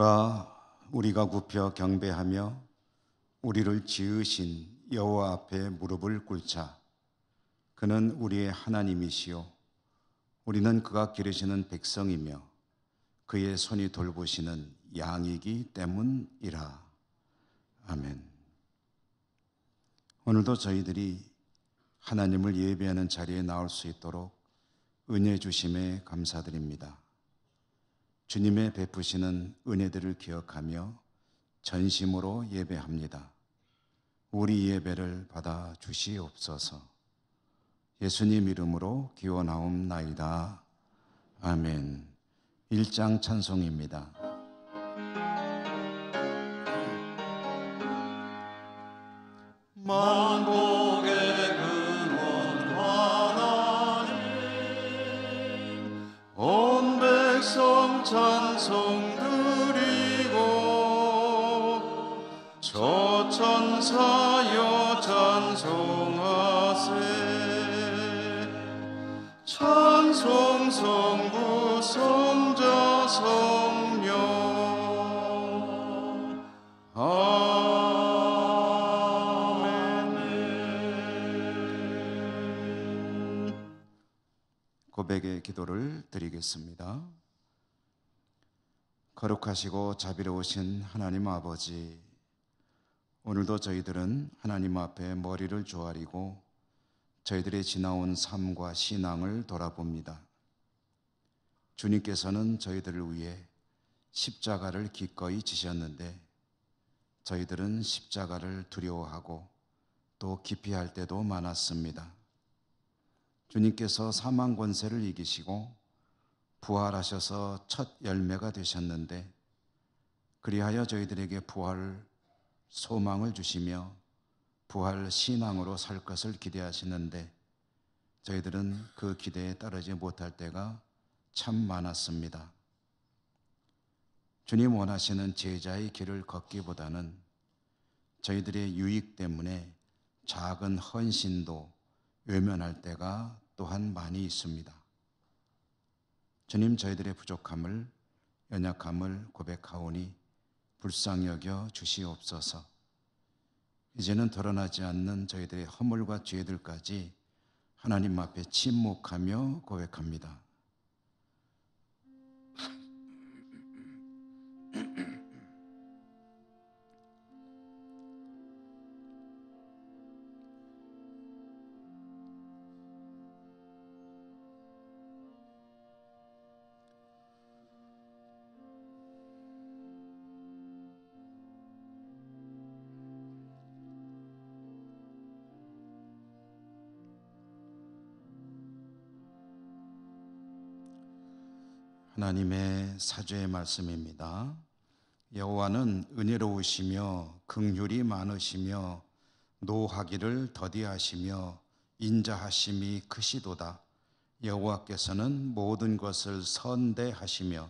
보라, 우리가 굽혀 경배하며 우리를 지으신 여호와 앞에 무릎을 꿇자. 그는 우리의 하나님이시요 우리는 그가 기르시는 백성이며 그의 손이 돌보시는 양이기 때문이라. 아멘. 오늘도 저희들이 하나님을 예배하는 자리에 나올 수 있도록 은혜 주심에 감사드립니다. 주님의 베푸시는 은혜들을 기억하며 전심으로 예배합니다. 우리 예배를 받아 주시옵소서. 예수님 이름으로 기원하옵나이다. 아멘. 1장 찬송입니다. 만복의 근원 하나님, 온 백성 찬송 드리고 저천사여 찬송하세. 찬송 성부 성자 성령 아멘. 고백의 기도를 드리겠습니다. 거룩하시고 자비로우신 하나님 아버지, 오늘도 저희들은 하나님 앞에 머리를 조아리고 저희들의 지나온 삶과 신앙을 돌아봅니다. 주님께서는 저희들을 위해 십자가를 기꺼이 지셨는데 저희들은 십자가를 두려워하고 또 기피할 때도 많았습니다. 주님께서 사망 권세를 이기시고 부활하셔서 첫 열매가 되셨는데 그리하여 저희들에게 부활 소망을 주시며 부활 신앙으로 살 것을 기대하시는데 저희들은 그 기대에 따르지 못할 때가 참 많았습니다. 주님 원하시는 제자의 길을 걷기보다는 저희들의 유익 때문에 작은 헌신도 외면할 때가 또한 많이 있습니다. 주님, 저희들의 부족함을, 연약함을 고백하오니 불쌍히 여겨 주시옵소서. 이제는 드러나지 않는 저희들의 허물과 죄들까지 하나님 앞에 침묵하며 고백합니다. 하나님의 사죄의 말씀입니다. 여호와는 은혜로우시며 긍휼이 많으시며 노하기를 더디하시며 인자하심이 크시도다. 여호와께서는 모든 것을 선대하시며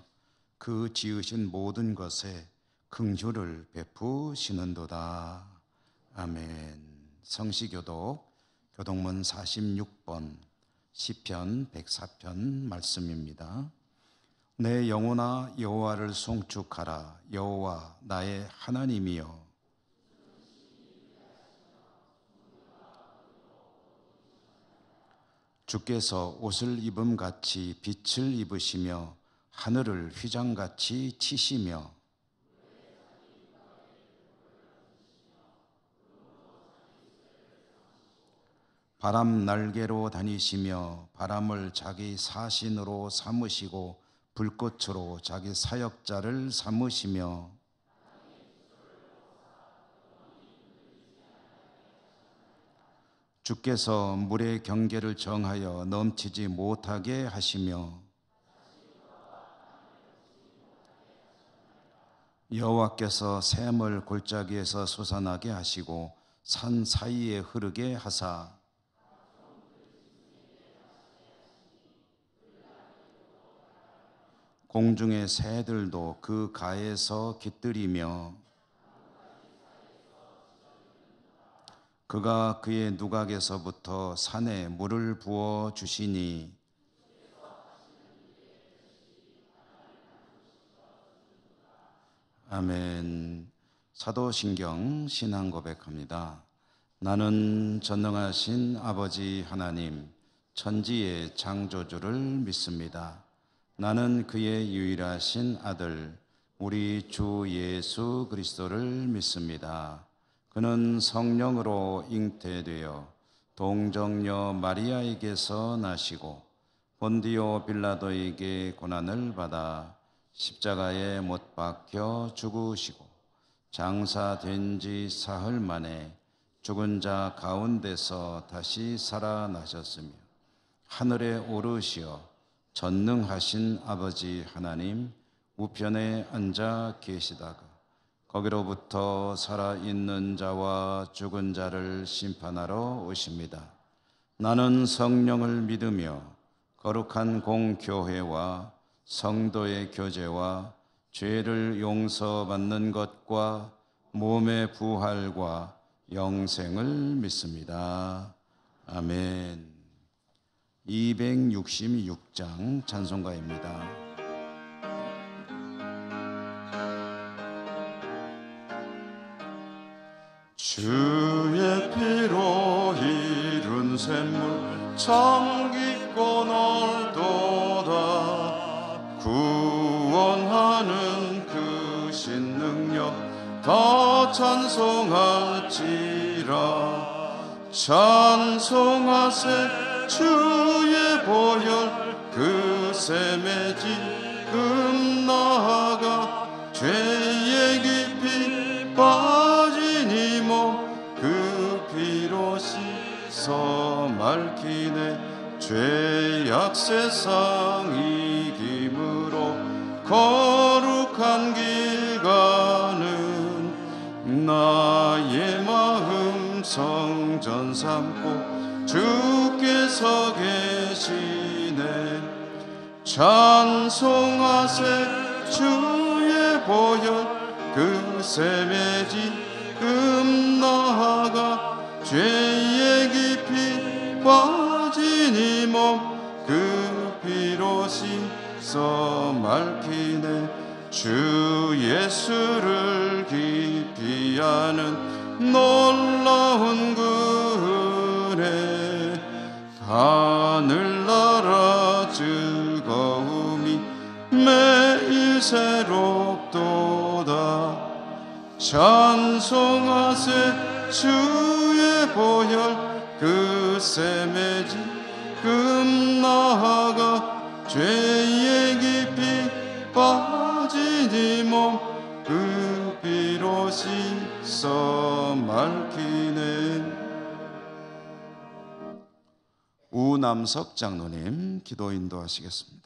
그 지으신 모든 것에 긍휼을 베푸시는도다. 아멘. 성시교독 교독문 46번 시편 104편 말씀입니다. 내 영혼아 여호와를 송축하라. 여호와 나의 하나님이여. 주께서 옷을 입음같이 빛을 입으시며 하늘을 휘장같이 치시며 바람 날개로 다니시며 바람을 자기 사신으로 삼으시고 불꽃으로 자기 사역자를 삼으시며 주께서 물의 경계를 정하여 넘치지 못하게 하시며 여호와께서 샘을 골짜기에서 솟아나게 하시고 산 사이에 흐르게 하사 공중의 새들도 그 가에서 깃들이며 그가 그의 누각에서부터 산에 물을 부어 주시니 아멘. 사도신경 신앙 고백합니다. 나는 전능하신 아버지 하나님, 천지의 창조주를 믿습니다. 나는 그의 유일하신 아들, 우리 주 예수 그리스도를 믿습니다. 그는 성령으로 잉태되어 동정녀 마리아에게서 나시고 본디오 빌라도에게 고난을 받아 십자가에 못 박혀 죽으시고 장사된 지 사흘 만에 죽은 자 가운데서 다시 살아나셨으며 하늘에 오르시어 전능하신 아버지 하나님 우편에 앉아 계시다가 거기로부터 살아있는 자와 죽은 자를 심판하러 오십니다. 나는 성령을 믿으며 거룩한 공교회와 성도의 교제와 죄를 용서받는 것과 몸의 부활과 영생을 믿습니다. 아멘. 266장 찬송가입니다. 주의 피로 이룬 샘물 참 깊고 넓도다. 구원하는 그 신 능력 더 찬송할지라. 찬송하세 주의 보혈 그 샘에 지금 나아가 죄의 깊이 빠진 이 몸 그 피로 씻어 맑히네. 죄악 세상 이김으로 거룩한 길 가는 나의 마음 성전 삼고 주께서 계시네. 찬송하세 주의 보혈 그 샘에 지금 나아가 죄의 깊이 빠진 이 몸 그 피로 씻어 맑히네. 주 예수를 깊이 아는 놀라운 은혜 하늘나라 즐거움이 매일 새롭도다. 찬송하세 주의 보혈 그 샘에 지금 나아가 죄의 깊이 빠진 이 몸 그 피로 씻어 맑히네. 우남석 장로님 기도 인도하시겠습니다.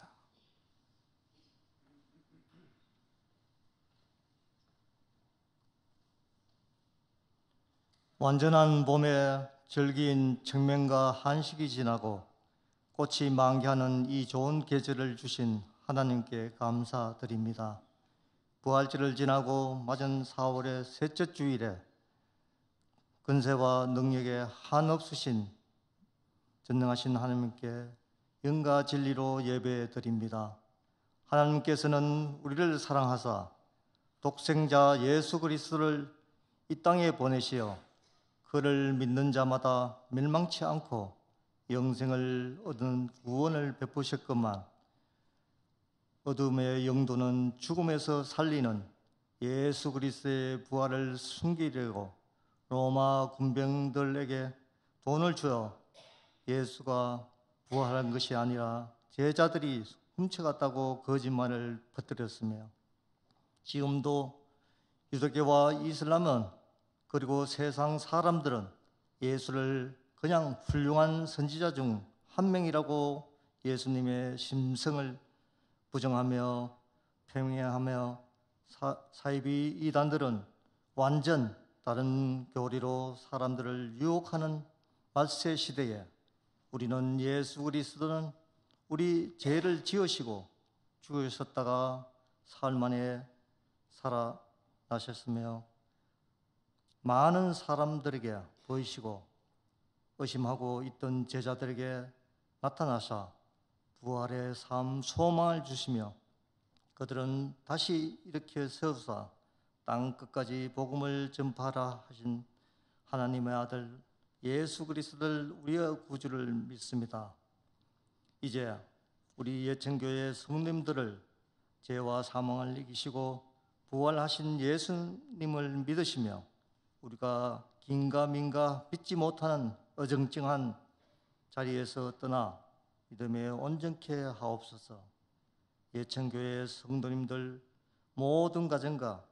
완전한 봄에 절기인 청명과 한식이 지나고 꽃이 만개하는 이 좋은 계절을 주신 하나님께 감사드립니다. 부활절을 지나고 맞은 4월의 셋째 주일에 근세와 능력에 한없으신 전능하신 하나님께 영과 진리로 예배드립니다. 하나님께서는 우리를 사랑하사 독생자 예수 그리스도를 이 땅에 보내시어 그를 믿는 자마다 멸망치 않고 영생을 얻는 구원을 베푸셨건만 어둠의 영도는 죽음에서 살리는 예수 그리스도의 부활을 숨기려고 로마 군병들에게 돈을 주어 예수가 부활한 것이 아니라 제자들이 훔쳐갔다고 거짓말을 퍼뜨렸으며 지금도 유대교와 이슬람은 그리고 세상 사람들은 예수를 그냥 훌륭한 선지자 중 한 명이라고 예수님의 심성을 부정하며 폐명하며 사이비 이단들은 완전 다른 교리로 사람들을 유혹하는 말세 시대에 우리는 예수 그리스도는 우리 죄를 지으시고 죽으셨다가 사흘 만에 살아나셨으며 많은 사람들에게 보이시고 의심하고 있던 제자들에게 나타나사 부활의 삶 소망을 주시며 그들은 다시 일으켜 세우사 땅 끝까지 복음을 전파하라 하신 하나님의 아들 예수 그리스도를 우리의 구주를 믿습니다. 이제 우리 예천교회 성도님들을 죄와 사망을 이기시고 부활하신 예수님을 믿으시며 우리가 긴가민가 믿지 못하는 어정쩡한 자리에서 떠나 믿음에 온전케 하옵소서. 예천교회 성도님들 모든 가정과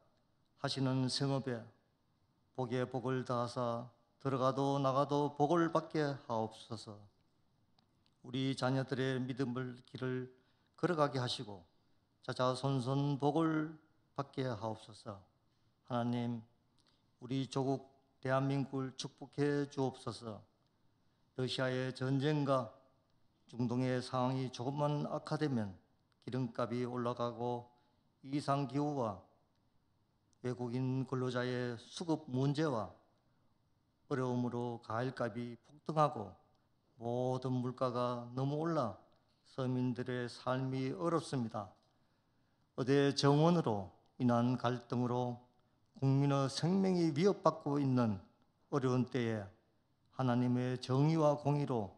하시는 생업에 복에 복을 다하사 들어가도 나가도 복을 받게 하옵소서. 우리 자녀들의 믿음을 길을 걸어가게 하시고 자자손손 복을 받게 하옵소서. 하나님, 우리 조국 대한민국을 축복해 주옵소서. 러시아의 전쟁과 중동의 상황이 조금만 악화되면 기름값이 올라가고 이상기후와 외국인 근로자의 수급 문제와 어려움으로 과일값이 폭등하고 모든 물가가 너무 올라 서민들의 삶이 어렵습니다. 어제 정원으로 인한 갈등으로 국민의 생명이 위협받고 있는 어려운 때에 하나님의 정의와 공의로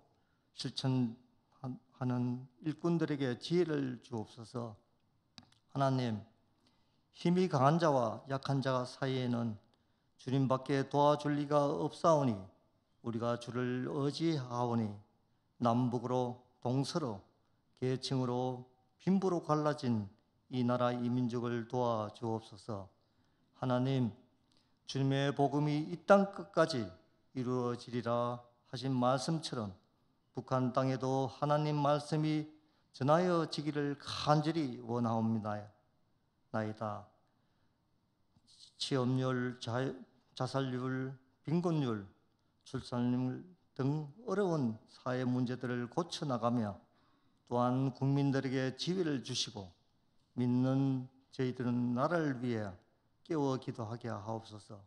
실천하는 일꾼들에게 지혜를 주옵소서. 하나님, 힘이 강한 자와 약한 자 사이에는 주님밖에 도와줄 리가 없사오니 우리가 주를 의지하오니 남북으로 동서로 계층으로 빈부로 갈라진 이 나라 이 민족을 도와주옵소서. 하나님, 주님의 복음이 이 땅 끝까지 이루어지리라 하신 말씀처럼 북한 땅에도 하나님 말씀이 전하여지기를 간절히 원하옵니다. 나이다. 취업률, 자살률, 빈곤율, 출산율 등 어려운 사회 문제들을 고쳐나가며 또한 국민들에게 지혜를 주시고 믿는 저희들은 나라를 위해 깨워 기도하게 하옵소서.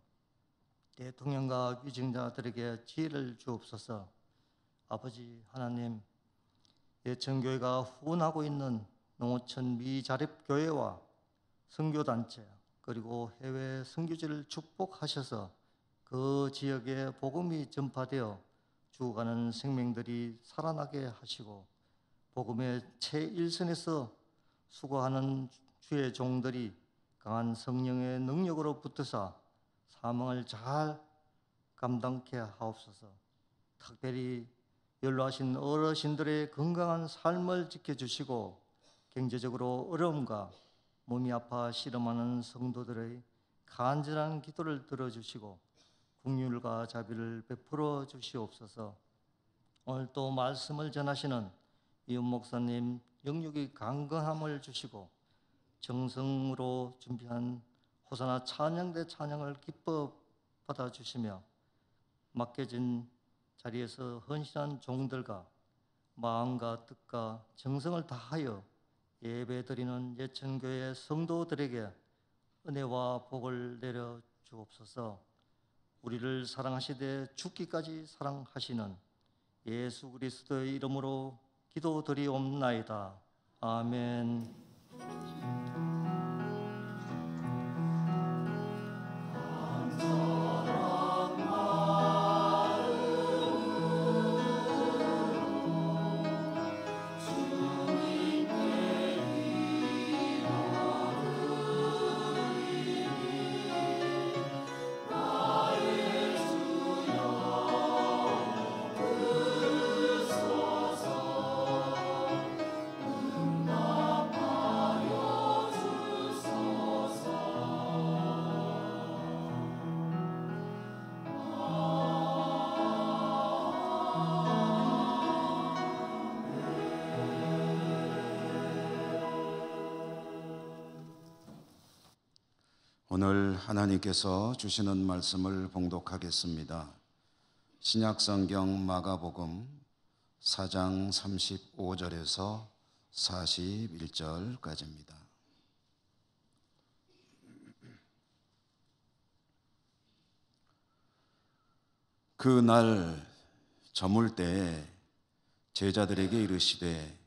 대통령과 위정자들에게 지혜를 주옵소서. 아버지 하나님, 예천교회가 후원하고 있는 농어촌 미자립교회와 선교단체 그리고 해외 선교지를 축복하셔서 그 지역에 복음이 전파되어 죽어가는 생명들이 살아나게 하시고 복음의 최일선에서 수고하는 주의 종들이 강한 성령의 능력으로 붙드사 사명을 잘 감당케 하옵소서. 특별히 연로하신 어르신들의 건강한 삶을 지켜주시고 경제적으로 어려움과 몸이 아파 씨름하는 성도들의 간절한 기도를 들어주시고 긍휼과 자비를 베풀어 주시옵소서. 오늘 또 말씀을 전하시는 이은 목사님 영육이 강건함을 주시고 정성으로 준비한 호사나 찬양대 찬양을 기뻐 받아주시며 맡겨진 자리에서 헌신한 종들과 마음과 뜻과 정성을 다하여 예배드리는 예천교회 성도들에게 은혜와 복을 내려 주옵소서. 우리를 사랑하시되 죽기까지 사랑하시는 예수 그리스도의 이름으로 기도드리옵나이다. 아멘. 오늘 하나님께서 주시는 말씀을 봉독하겠습니다. 신약성경 마가복음 4장 35절에서 41절까지입니다. 그 날 저물 때에 제자들에게 이르시되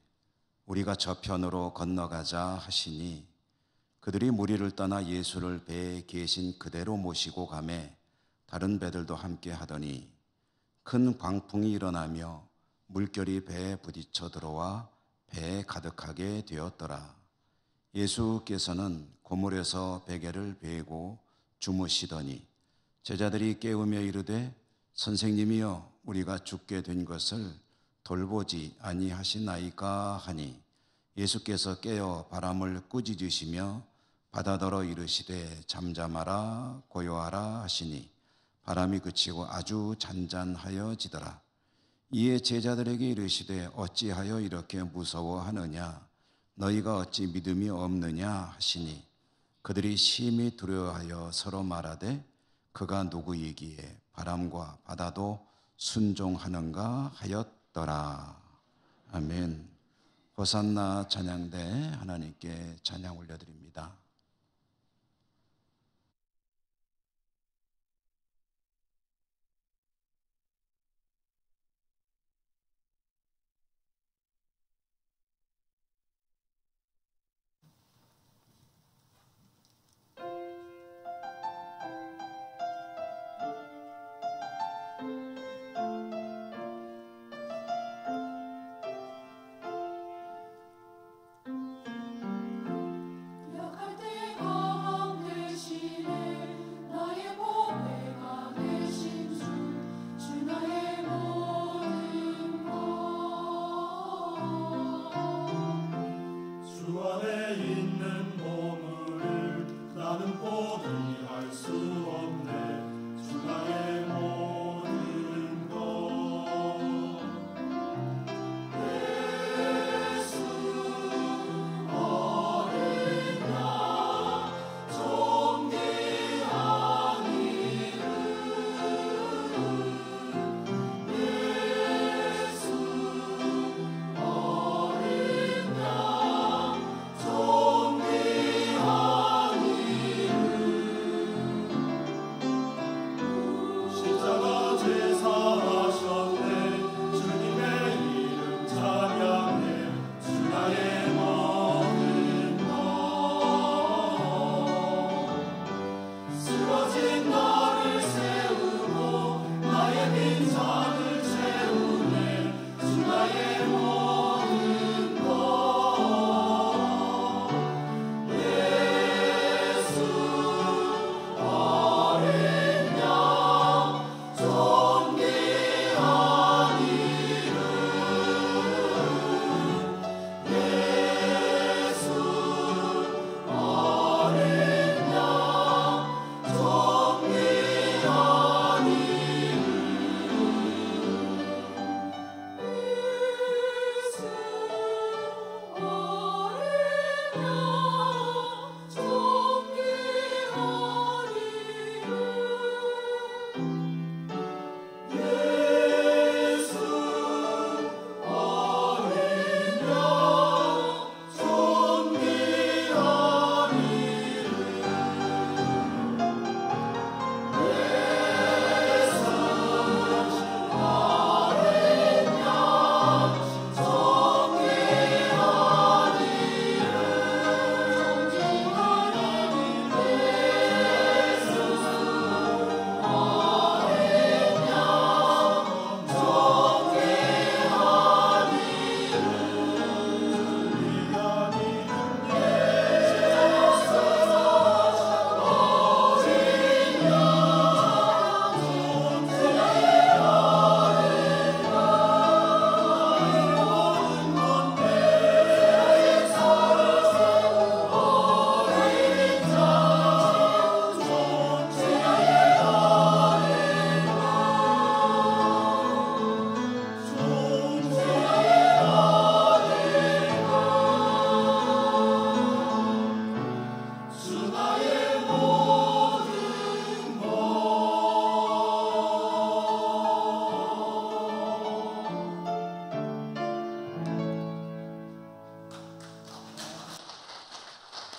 우리가 저편으로 건너가자 하시니 그들이 무리를 떠나 예수를 배에 계신 그대로 모시고 가매 다른 배들도 함께 하더니 큰 광풍이 일어나며 물결이 배에 부딪혀 들어와 배에 가득하게 되었더라. 예수께서는 고물에서 베개를 베고 주무시더니 제자들이 깨우며 이르되 선생님이여 우리가 죽게 된 것을 돌보지 아니하시나이까 하니 예수께서 깨어 바람을 꾸짖으시며 바다더러 이르시되 잠잠하라 고요하라 하시니 바람이 그치고 아주 잔잔하여지더라. 이에 제자들에게 이르시되 어찌하여 이렇게 무서워하느냐 너희가 어찌 믿음이 없느냐 하시니 그들이 심히 두려워하여 서로 말하되 그가 누구이기에 바람과 바다도 순종하는가 하였더라. 아멘. 호산나 찬양대 하나님께 찬양 올려드립니다.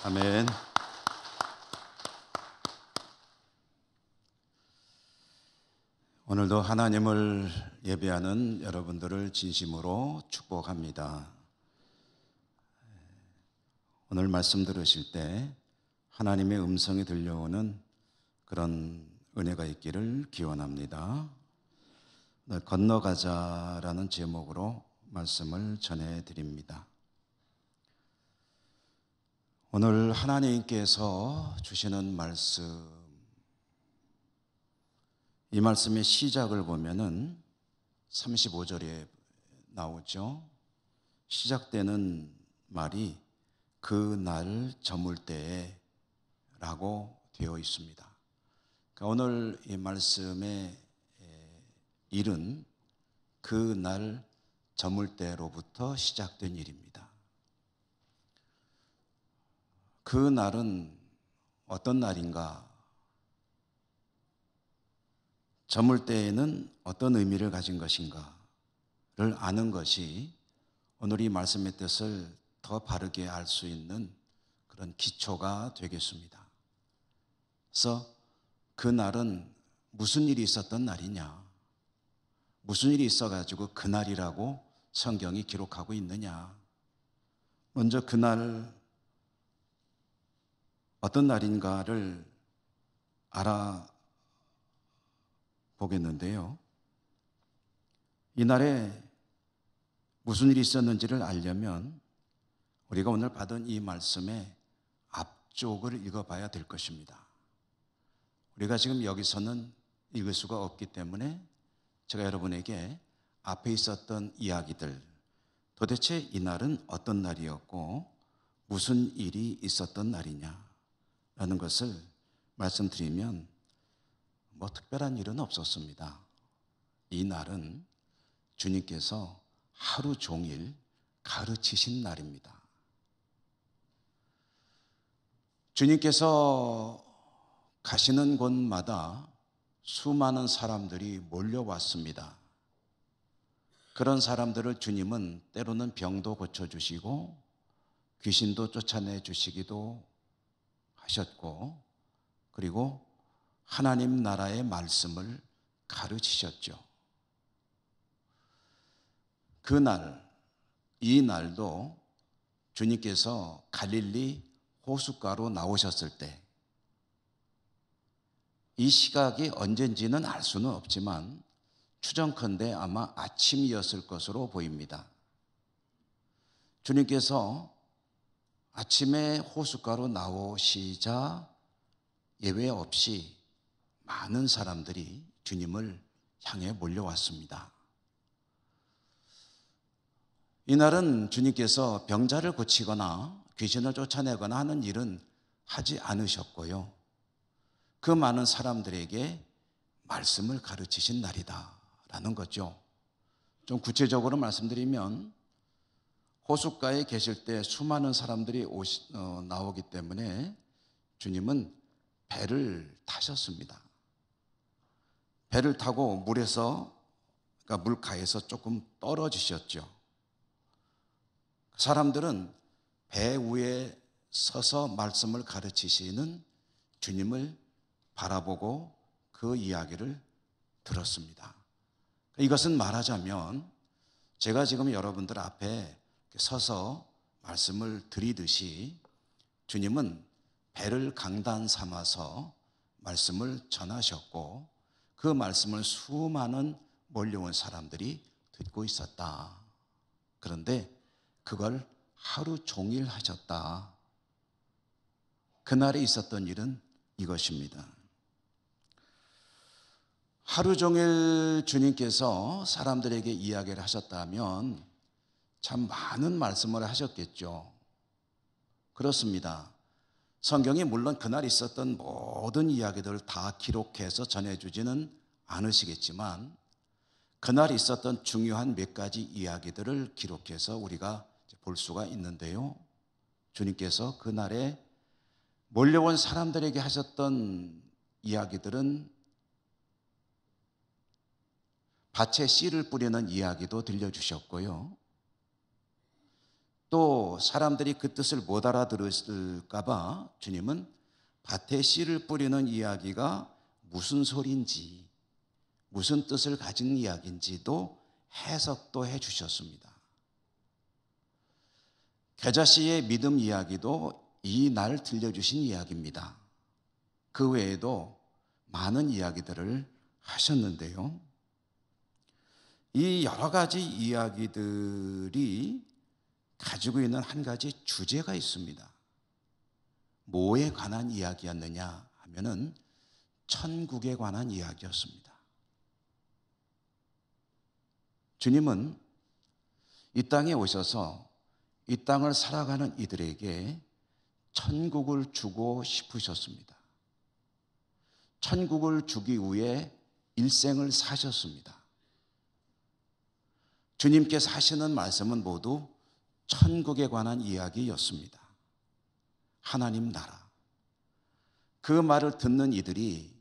아멘. 오늘도 하나님을 예배하는 여러분들을 진심으로 축복합니다. 오늘 말씀 들으실 때 하나님의 음성이 들려오는 그런 은혜가 있기를 기원합니다. 건너가자라는 제목으로 말씀을 전해드립니다. 오늘 하나님께서 주시는 말씀, 이 말씀의 시작을 보면은 35절에 나오죠. 시작되는 말이 그 날 저물 때에 라고 되어 있습니다. 그러니까 오늘 이 말씀의 일은 그 날 저물 때로부터 시작된 일입니다. 그 날은 어떤 날인가? 저물 때에는 어떤 의미를 가진 것인가를 아는 것이 오늘 이 말씀의 뜻을 더 바르게 알 수 있는 그런 기초가 되겠습니다. 그래서 그 날은 무슨 일이 있었던 날이냐? 무슨 일이 있어가지고 그 날이라고 성경이 기록하고 있느냐? 먼저 그날 어떤 날인가를 알아보겠는데요. 이날에 무슨 일이 있었는지를 알려면 우리가 오늘 받은 이 말씀의 앞쪽을 읽어봐야 될 것입니다. 우리가 지금 여기서는 읽을 수가 없기 때문에 제가 여러분에게 앞에 있었던 이야기들, 도대체 이날은 어떤 날이었고 무슨 일이 있었던 날이냐라는 것을 말씀드리면 뭐 특별한 일은 없었습니다. 이 날은 주님께서 하루 종일 가르치신 날입니다. 주님께서 가시는 곳마다 수많은 사람들이 몰려왔습니다. 그런 사람들을 주님은 때로는 병도 고쳐주시고 귀신도 쫓아내 주시기도 하셨고, 그리고 하나님 나라의 말씀을 가르치셨죠. 그날, 이 날도 주님께서 갈릴리 호숫가로 나오셨을 때, 이 시각이 언젠지는 알 수는 없지만 추정컨대 아마 아침이었을 것으로 보입니다. 주님께서 아침에 호숫가로 나오시자 예외 없이 많은 사람들이 주님을 향해 몰려왔습니다. 이날은 주님께서 병자를 고치거나 귀신을 쫓아내거나 하는 일은 하지 않으셨고요. 그 많은 사람들에게 말씀을 가르치신 날이다라는 거죠. 좀 구체적으로 말씀드리면 호숫가에 계실 때 수많은 사람들이 나오기 때문에 주님은 배를 타셨습니다. 배를 타고 물에서, 그러니까 물가에서 조금 떨어지셨죠. 사람들은 배 위에 서서 말씀을 가르치시는 주님을 바라보고 그 이야기를 들었습니다. 이것은 말하자면 제가 지금 여러분들 앞에 서서 말씀을 드리듯이 주님은 배를 강단 삼아서 말씀을 전하셨고 그 말씀을 수많은 몰려온 사람들이 듣고 있었다. 그런데 그걸 하루 종일 하셨다. 그날에 있었던 일은 이것입니다. 하루 종일 주님께서 사람들에게 이야기를 하셨다면 참 많은 말씀을 하셨겠죠. 그렇습니다. 성경이 물론 그날 있었던 모든 이야기들을 다 기록해서 전해주지는 않으시겠지만 그날 있었던 중요한 몇 가지 이야기들을 기록해서 우리가 볼 수가 있는데요. 주님께서 그날에 몰려온 사람들에게 하셨던 이야기들은 밭에 씨를 뿌리는 이야기도 들려주셨고요. 또 사람들이 그 뜻을 못 알아들을까 봐 주님은 밭에 씨를 뿌리는 이야기가 무슨 소리인지, 무슨 뜻을 가진 이야기인지도 해석도 해주셨습니다. 겨자씨의 믿음 이야기도 이 날 들려주신 이야기입니다. 그 외에도 많은 이야기들을 하셨는데요. 이 여러 가지 이야기들이 가지고 있는 한 가지 주제가 있습니다. 뭐에 관한 이야기였느냐 하면은 천국에 관한 이야기였습니다. 주님은 이 땅에 오셔서 이 땅을 살아가는 이들에게 천국을 주고 싶으셨습니다. 천국을 주기 위해 일생을 사셨습니다. 주님께서 하시는 말씀은 모두 천국에 관한 이야기였습니다. 하나님 나라. 그 말을 듣는 이들이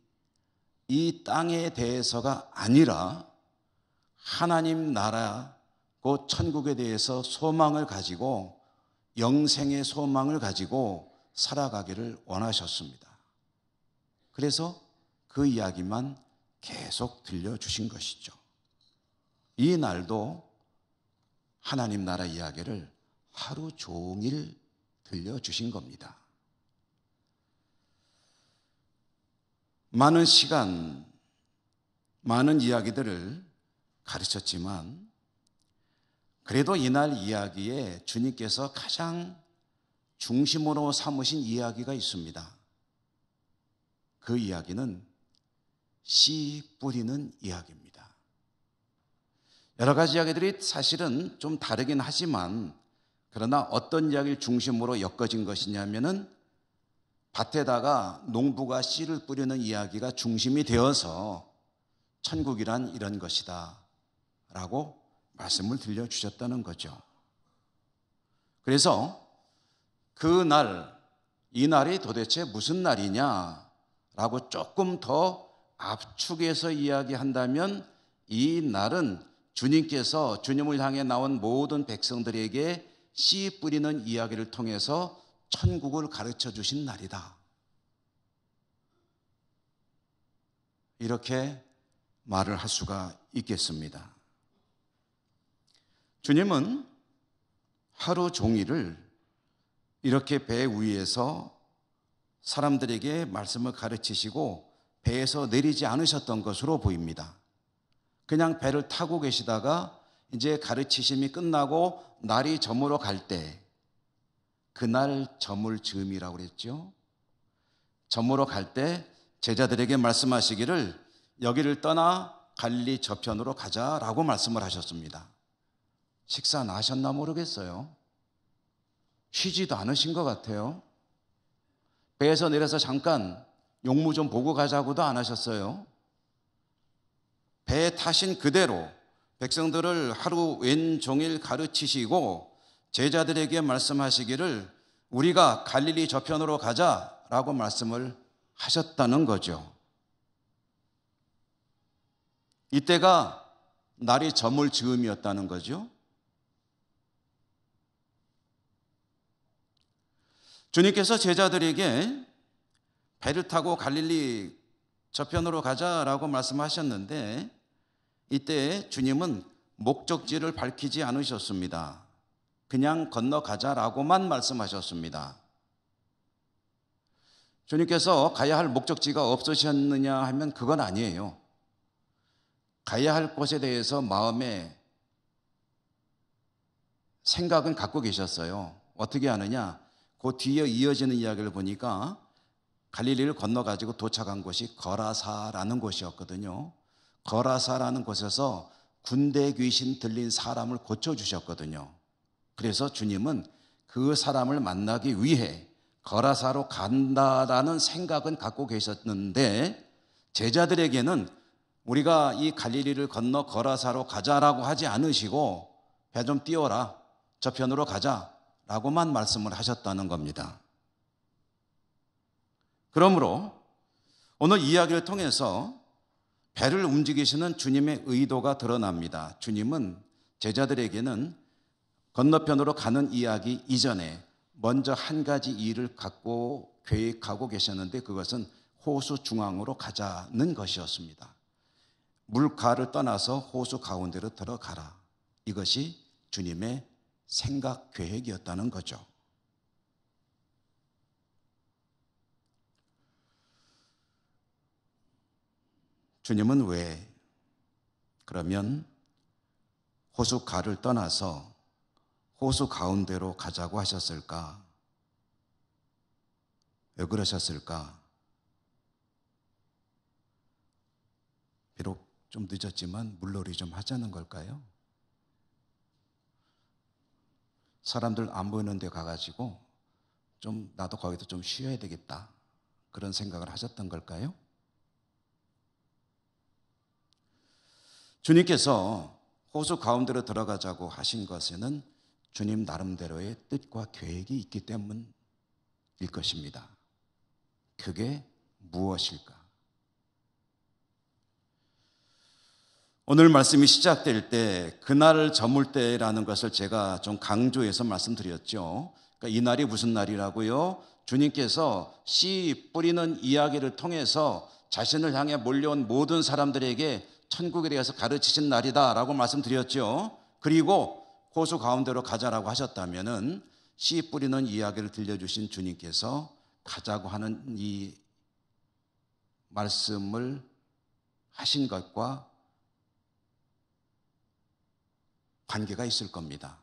이 땅에 대해서가 아니라 하나님 나라, 그 천국에 대해서 소망을 가지고 영생의 소망을 가지고 살아가기를 원하셨습니다. 그래서 그 이야기만 계속 들려주신 것이죠. 이 날도 하나님 나라 이야기를 하루 종일 들려주신 겁니다. 많은 시간, 많은 이야기들을 가르쳤지만 그래도 이날 이야기에 주님께서 가장 중심으로 삼으신 이야기가 있습니다. 그 이야기는 씨 뿌리는 이야기입니다. 여러 가지 이야기들이 사실은 좀 다르긴 하지만 그러나 어떤 이야기를 중심으로 엮어진 것이냐면은 밭에다가 농부가 씨를 뿌리는 이야기가 중심이 되어서 천국이란 이런 것이다 라고 말씀을 들려주셨다는 거죠. 그래서 그 날, 이 날이 도대체 무슨 날이냐라고 조금 더 압축해서 이야기한다면 이 날은 주님께서 주님을 향해 나온 모든 백성들에게 씨 뿌리는 이야기를 통해서 천국을 가르쳐 주신 날이다. 이렇게 말을 할 수가 있겠습니다. 주님은 하루 종일을 이렇게 배 위에서 사람들에게 말씀을 가르치시고 배에서 내리지 않으셨던 것으로 보입니다. 그냥 배를 타고 계시다가 이제 가르치심이 끝나고 날이 저물어 갈 때, 그날 저물 즈음이라고 그랬죠. 저물어 갈 때 제자들에게 말씀하시기를 여기를 떠나 갈릴리 저편으로 가자라고 말씀을 하셨습니다. 식사 나셨나 모르겠어요. 쉬지도 않으신 것 같아요. 배에서 내려서 잠깐 용무 좀 보고 가자고도 안 하셨어요. 배에 타신 그대로 백성들을 하루 왼종일 가르치시고 제자들에게 말씀하시기를 우리가 갈릴리 저편으로 가자라고 말씀을 하셨다는 거죠. 이때가 날이 저물 즈음이었다는 거죠. 주님께서 제자들에게 배를 타고 갈릴리 저편으로 가자라고 말씀하셨는데 이때 주님은 목적지를 밝히지 않으셨습니다. 그냥 건너가자라고만 말씀하셨습니다. 주님께서 가야 할 목적지가 없으셨느냐 하면 그건 아니에요. 가야 할 곳에 대해서 마음에 생각은 갖고 계셨어요. 어떻게 하느냐? 그 뒤에 이어지는 이야기를 보니까 갈릴리를 건너가지고 도착한 곳이 거라사라는 곳이었거든요. 거라사라는 곳에서 군대 귀신 들린 사람을 고쳐주셨거든요. 그래서 주님은 그 사람을 만나기 위해 거라사로 간다라는 생각은 갖고 계셨는데 제자들에게는 우리가 이 갈릴리를 건너 거라사로 가자라고 하지 않으시고 배 좀 띄워라, 저편으로 가자라고만 말씀을 하셨다는 겁니다. 그러므로 오늘 이야기를 통해서 배를 움직이시는 주님의 의도가 드러납니다. 주님은 제자들에게는 건너편으로 가는 이야기 이전에 먼저 한 가지 일을 갖고 계획하고 계셨는데 그것은 호수 중앙으로 가자는 것이었습니다. 물가를 떠나서 호수 가운데로 들어가라. 이것이 주님의 생각 계획이었다는 거죠. 주님은 왜 그러면 호숫가를 떠나서 호수 가운데로 가자고 하셨을까? 왜 그러셨을까? 비록 좀 늦었지만 물놀이 좀 하자는 걸까요? 사람들 안 보이는 데 가가지고 좀 나도 거기서 좀 쉬어야 되겠다, 그런 생각을 하셨던 걸까요? 주님께서 호수 가운데로 들어가자고 하신 것에는 주님 나름대로의 뜻과 계획이 있기 때문일 것입니다. 그게 무엇일까? 오늘 말씀이 시작될 때 그날을 저물 때라는 것을 제가 좀 강조해서 말씀드렸죠. 그러니까 이 날이 무슨 날이라고요? 주님께서 씨 뿌리는 이야기를 통해서 자신을 향해 몰려온 모든 사람들에게 천국에 대해서 가르치신 날이다라고 말씀드렸죠. 그리고 호수 가운데로 가자라고 하셨다면은 씨 뿌리는 이야기를 들려주신 주님께서 가자고 하는 이 말씀을 하신 것과 관계가 있을 겁니다.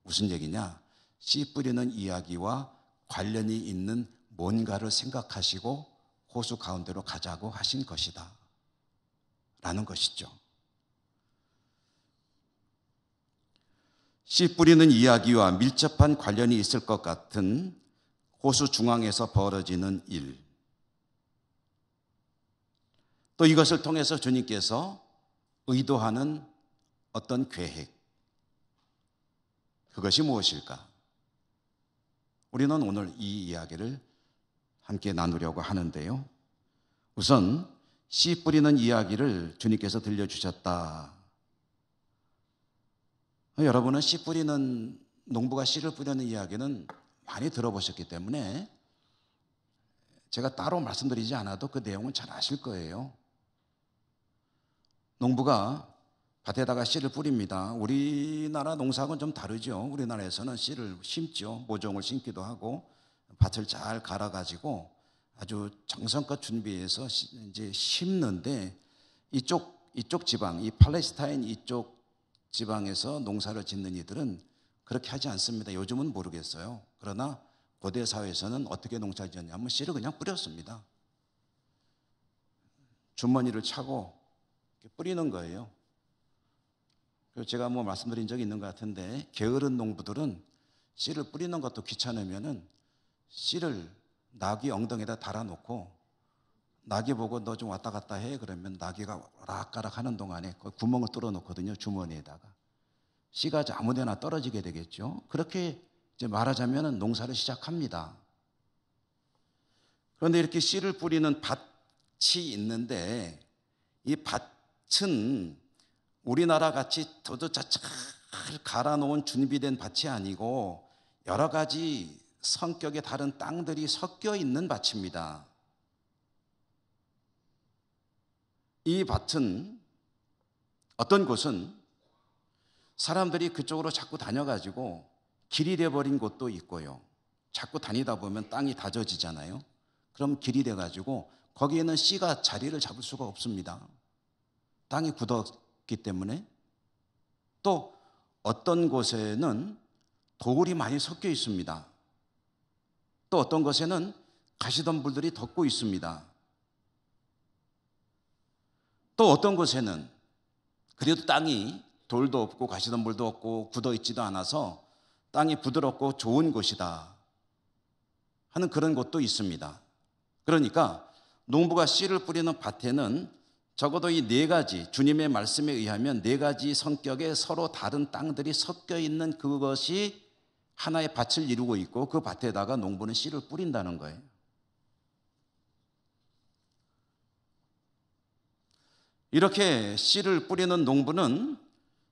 무슨 얘기냐? 씨 뿌리는 이야기와 관련이 있는 뭔가를 생각하시고 호수 가운데로 가자고 하신 것이다 라는 것이죠. 씨 뿌리는 이야기와 밀접한 관련이 있을 것 같은 호수 중앙에서 벌어지는 일, 또 이것을 통해서 주님께서 의도하는 어떤 계획, 그것이 무엇일까? 우리는 오늘 이 이야기를 함께 나누려고 하는데요. 우선 씨 뿌리는 이야기를 주님께서 들려주셨다. 여러분은 씨 뿌리는, 농부가 씨를 뿌리는 이야기는 많이 들어보셨기 때문에 제가 따로 말씀드리지 않아도 그 내용은 잘 아실 거예요. 농부가 밭에다가 씨를 뿌립니다. 우리나라 농사하고는 좀 다르죠. 우리나라에서는 씨를 심죠. 모종을 심기도 하고 밭을 잘 갈아가지고 아주 정성껏 준비해서 이제 심는데, 이쪽 지방, 이 팔레스타인 이쪽 지방에서 농사를 짓는 이들은 그렇게 하지 않습니다. 요즘은 모르겠어요. 그러나 고대 사회에서는 어떻게 농사를 지었냐면 씨를 그냥 뿌렸습니다. 주머니를 차고 이렇게 뿌리는 거예요. 제가 말씀드린 적이 있는 것 같은데, 게으른 농부들은 씨를 뿌리는 것도 귀찮으면은 씨를 나귀 엉덩이에다 달아놓고 나귀 보고 너 좀 왔다 갔다 해, 그러면 나귀가 오락가락 하는 동안에 구멍을 뚫어 놓거든요, 주머니에다가. 씨가 아무데나 떨어지게 되겠죠. 그렇게 이제 말하자면 농사를 시작합니다. 그런데 이렇게 씨를 뿌리는 밭이 있는데, 이 밭은 우리나라 같이 잘 갈아놓은 준비된 밭이 아니고 여러 가지 성격의 다른 땅들이 섞여 있는 밭입니다. 이 밭은 어떤 곳은 사람들이 그쪽으로 자꾸 다녀가지고 길이 돼버린 곳도 있고요. 자꾸 다니다 보면 땅이 다져지잖아요. 그럼 길이 돼가지고 거기에는 씨가 자리를 잡을 수가 없습니다. 땅이 굳었기 때문에. 또 어떤 곳에는 돌이 많이 섞여 있습니다. 또 어떤 곳에는 가시덤불들이 덮고 있습니다. 또 어떤 곳에는 그래도 땅이 돌도 없고 가시덤불도 없고 굳어 있지도 않아서 땅이 부드럽고 좋은 곳이다 하는 그런 곳도 있습니다. 그러니까 농부가 씨를 뿌리는 밭에는 적어도 이 네 가지, 주님의 말씀에 의하면 네 가지 성격의 서로 다른 땅들이 섞여 있는 그것이 하나의 밭을 이루고 있고, 그 밭에다가 농부는 씨를 뿌린다는 거예요. 이렇게 씨를 뿌리는 농부는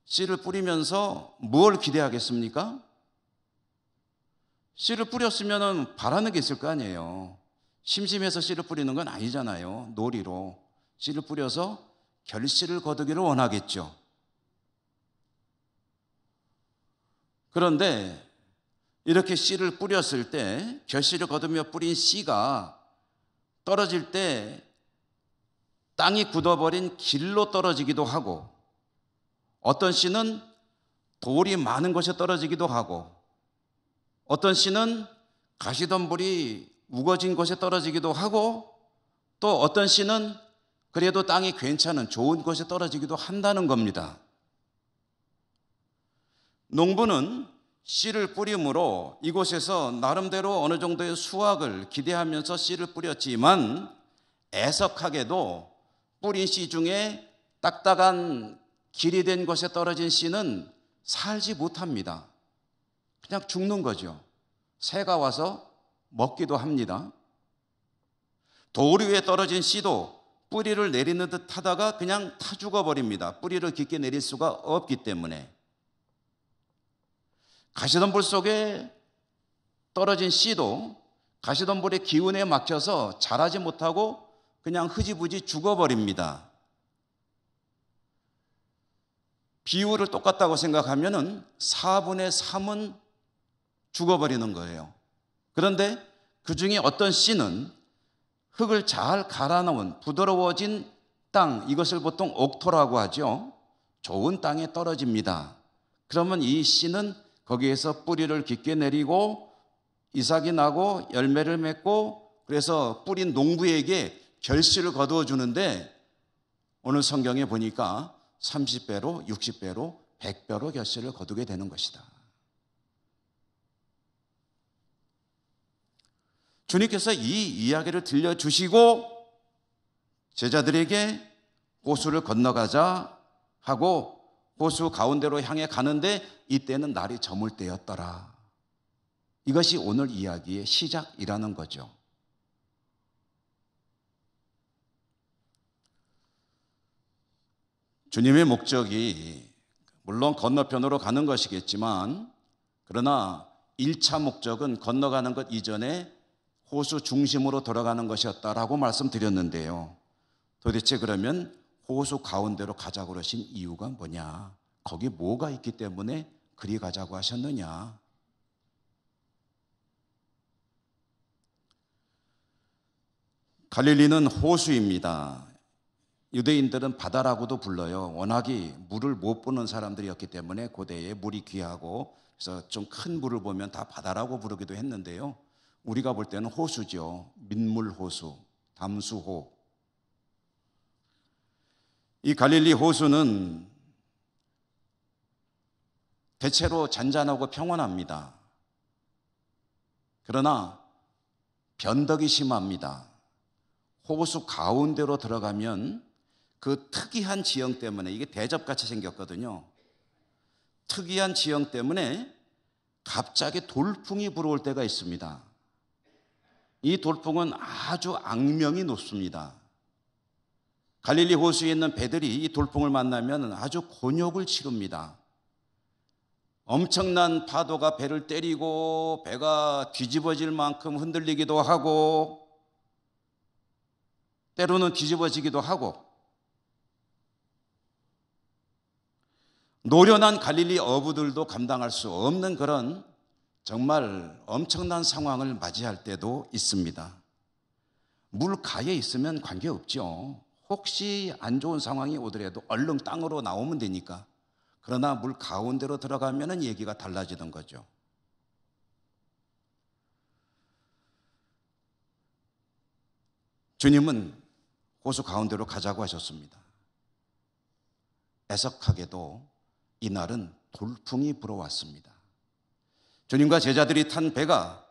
씨를 뿌리면서 뭘 기대하겠습니까? 씨를 뿌렸으면 바라는 게 있을 거 아니에요. 심심해서 씨를 뿌리는 건 아니잖아요. 놀이로 씨를 뿌려서 결실을 거두기를 원하겠죠. 그런데 이렇게 씨를 뿌렸을 때, 결실을 거두며 뿌린 씨가 떨어질 때 땅이 굳어버린 길로 떨어지기도 하고, 어떤 씨는 돌이 많은 곳에 떨어지기도 하고, 어떤 씨는 가시덤불이 우거진 곳에 떨어지기도 하고, 또 어떤 씨는 그래도 땅이 괜찮은 좋은 곳에 떨어지기도 한다는 겁니다. 농부는 씨를 뿌림으로 이곳에서 나름대로 어느 정도의 수확을 기대하면서 씨를 뿌렸지만, 애석하게도 뿌린 씨 중에 딱딱한 길이 된 곳에 떨어진 씨는 살지 못합니다. 그냥 죽는 거죠. 새가 와서 먹기도 합니다. 돌 위에 떨어진 씨도 뿌리를 내리는 듯 하다가 그냥 타 죽어버립니다. 뿌리를 깊게 내릴 수가 없기 때문에. 가시덤불 속에 떨어진 씨도 가시덤불의 기운에 막혀서 자라지 못하고 그냥 흐지부지 죽어버립니다. 비율을 똑같다고 생각하면 4분의 3은 죽어버리는 거예요. 그런데 그 중에 어떤 씨는 흙을 잘 갈아놓은 부드러워진 땅, 이것을 보통 옥토라고 하죠. 좋은 땅에 떨어집니다. 그러면 이 씨는 거기에서 뿌리를 깊게 내리고 이삭이 나고 열매를 맺고, 그래서 뿌린 농부에게 결실을 거두어 주는데, 오늘 성경에 보니까 30배로 60배로 100배로 결실을 거두게 되는 것이다. 주님께서 이 이야기를 들려주시고 제자들에게 호수를 건너가자 하고 호수 가운데로 향해 가는데, 이때는 날이 저물 때였더라. 이것이 오늘 이야기의 시작이라는 거죠. 주님의 목적이 물론 건너편으로 가는 것이겠지만, 그러나 1차 목적은 건너가는 것 이전에 호수 중심으로 돌아가는 것이었다라고 말씀드렸는데요. 도대체 그러면 호수 가운데로 가자고 그러신 이유가 뭐냐? 거기 뭐가 있기 때문에 그리 가자고 하셨느냐? 갈릴리는 호수입니다. 유대인들은 바다라고도 불러요. 워낙이 물을 못 보는 사람들이었기 때문에 고대에 물이 귀하고, 그래서 좀 큰 물을 보면 다 바다라고 부르기도 했는데요. 우리가 볼 때는 호수죠. 민물호수, 담수호. 이 갈릴리 호수는 대체로 잔잔하고 평온합니다. 그러나 변덕이 심합니다. 호수 가운데로 들어가면 그 특이한 지형 때문에, 이게 대접같이 생겼거든요. 특이한 지형 때문에 갑자기 돌풍이 불어올 때가 있습니다. 이 돌풍은 아주 악명이 높습니다. 갈릴리 호수에 있는 배들이 이 돌풍을 만나면 아주 곤욕을 치릅니다. 엄청난 파도가 배를 때리고 배가 뒤집어질 만큼 흔들리기도 하고, 때로는 뒤집어지기도 하고, 노련한 갈릴리 어부들도 감당할 수 없는 그런 정말 엄청난 상황을 맞이할 때도 있습니다. 물 가에 있으면 관계없죠. 혹시 안 좋은 상황이 오더라도 얼른 땅으로 나오면 되니까. 그러나 물 가운데로 들어가면 얘기가 달라지는 거죠. 주님은 호수 가운데로 가자고 하셨습니다. 애석하게도 이날은 돌풍이 불어왔습니다. 주님과 제자들이 탄 배가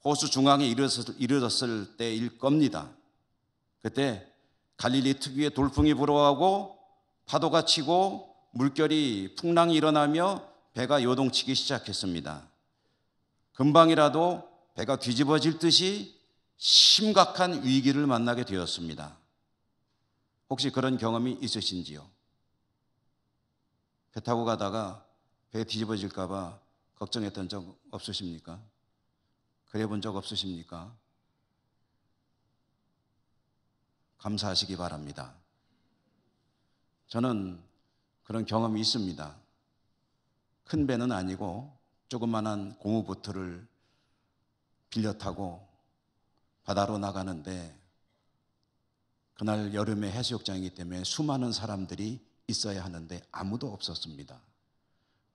호수 중앙에 이르렀을 때일 겁니다. 그때 갈릴리 특유의 돌풍이 불어오고 파도가 치고 물결이 풍랑이 일어나며 배가 요동치기 시작했습니다. 금방이라도 배가 뒤집어질 듯이 심각한 위기를 만나게 되었습니다. 혹시 그런 경험이 있으신지요? 배 타고 가다가 배 뒤집어질까 봐 걱정했던 적 없으십니까? 그래 본 적 없으십니까? 감사하시기 바랍니다. 저는 그런 경험이 있습니다. 큰 배는 아니고 조그만한 고무보트를 빌려 타고 바다로 나가는데, 그날 여름에 해수욕장이기 때문에 수많은 사람들이 있어야 하는데 아무도 없었습니다.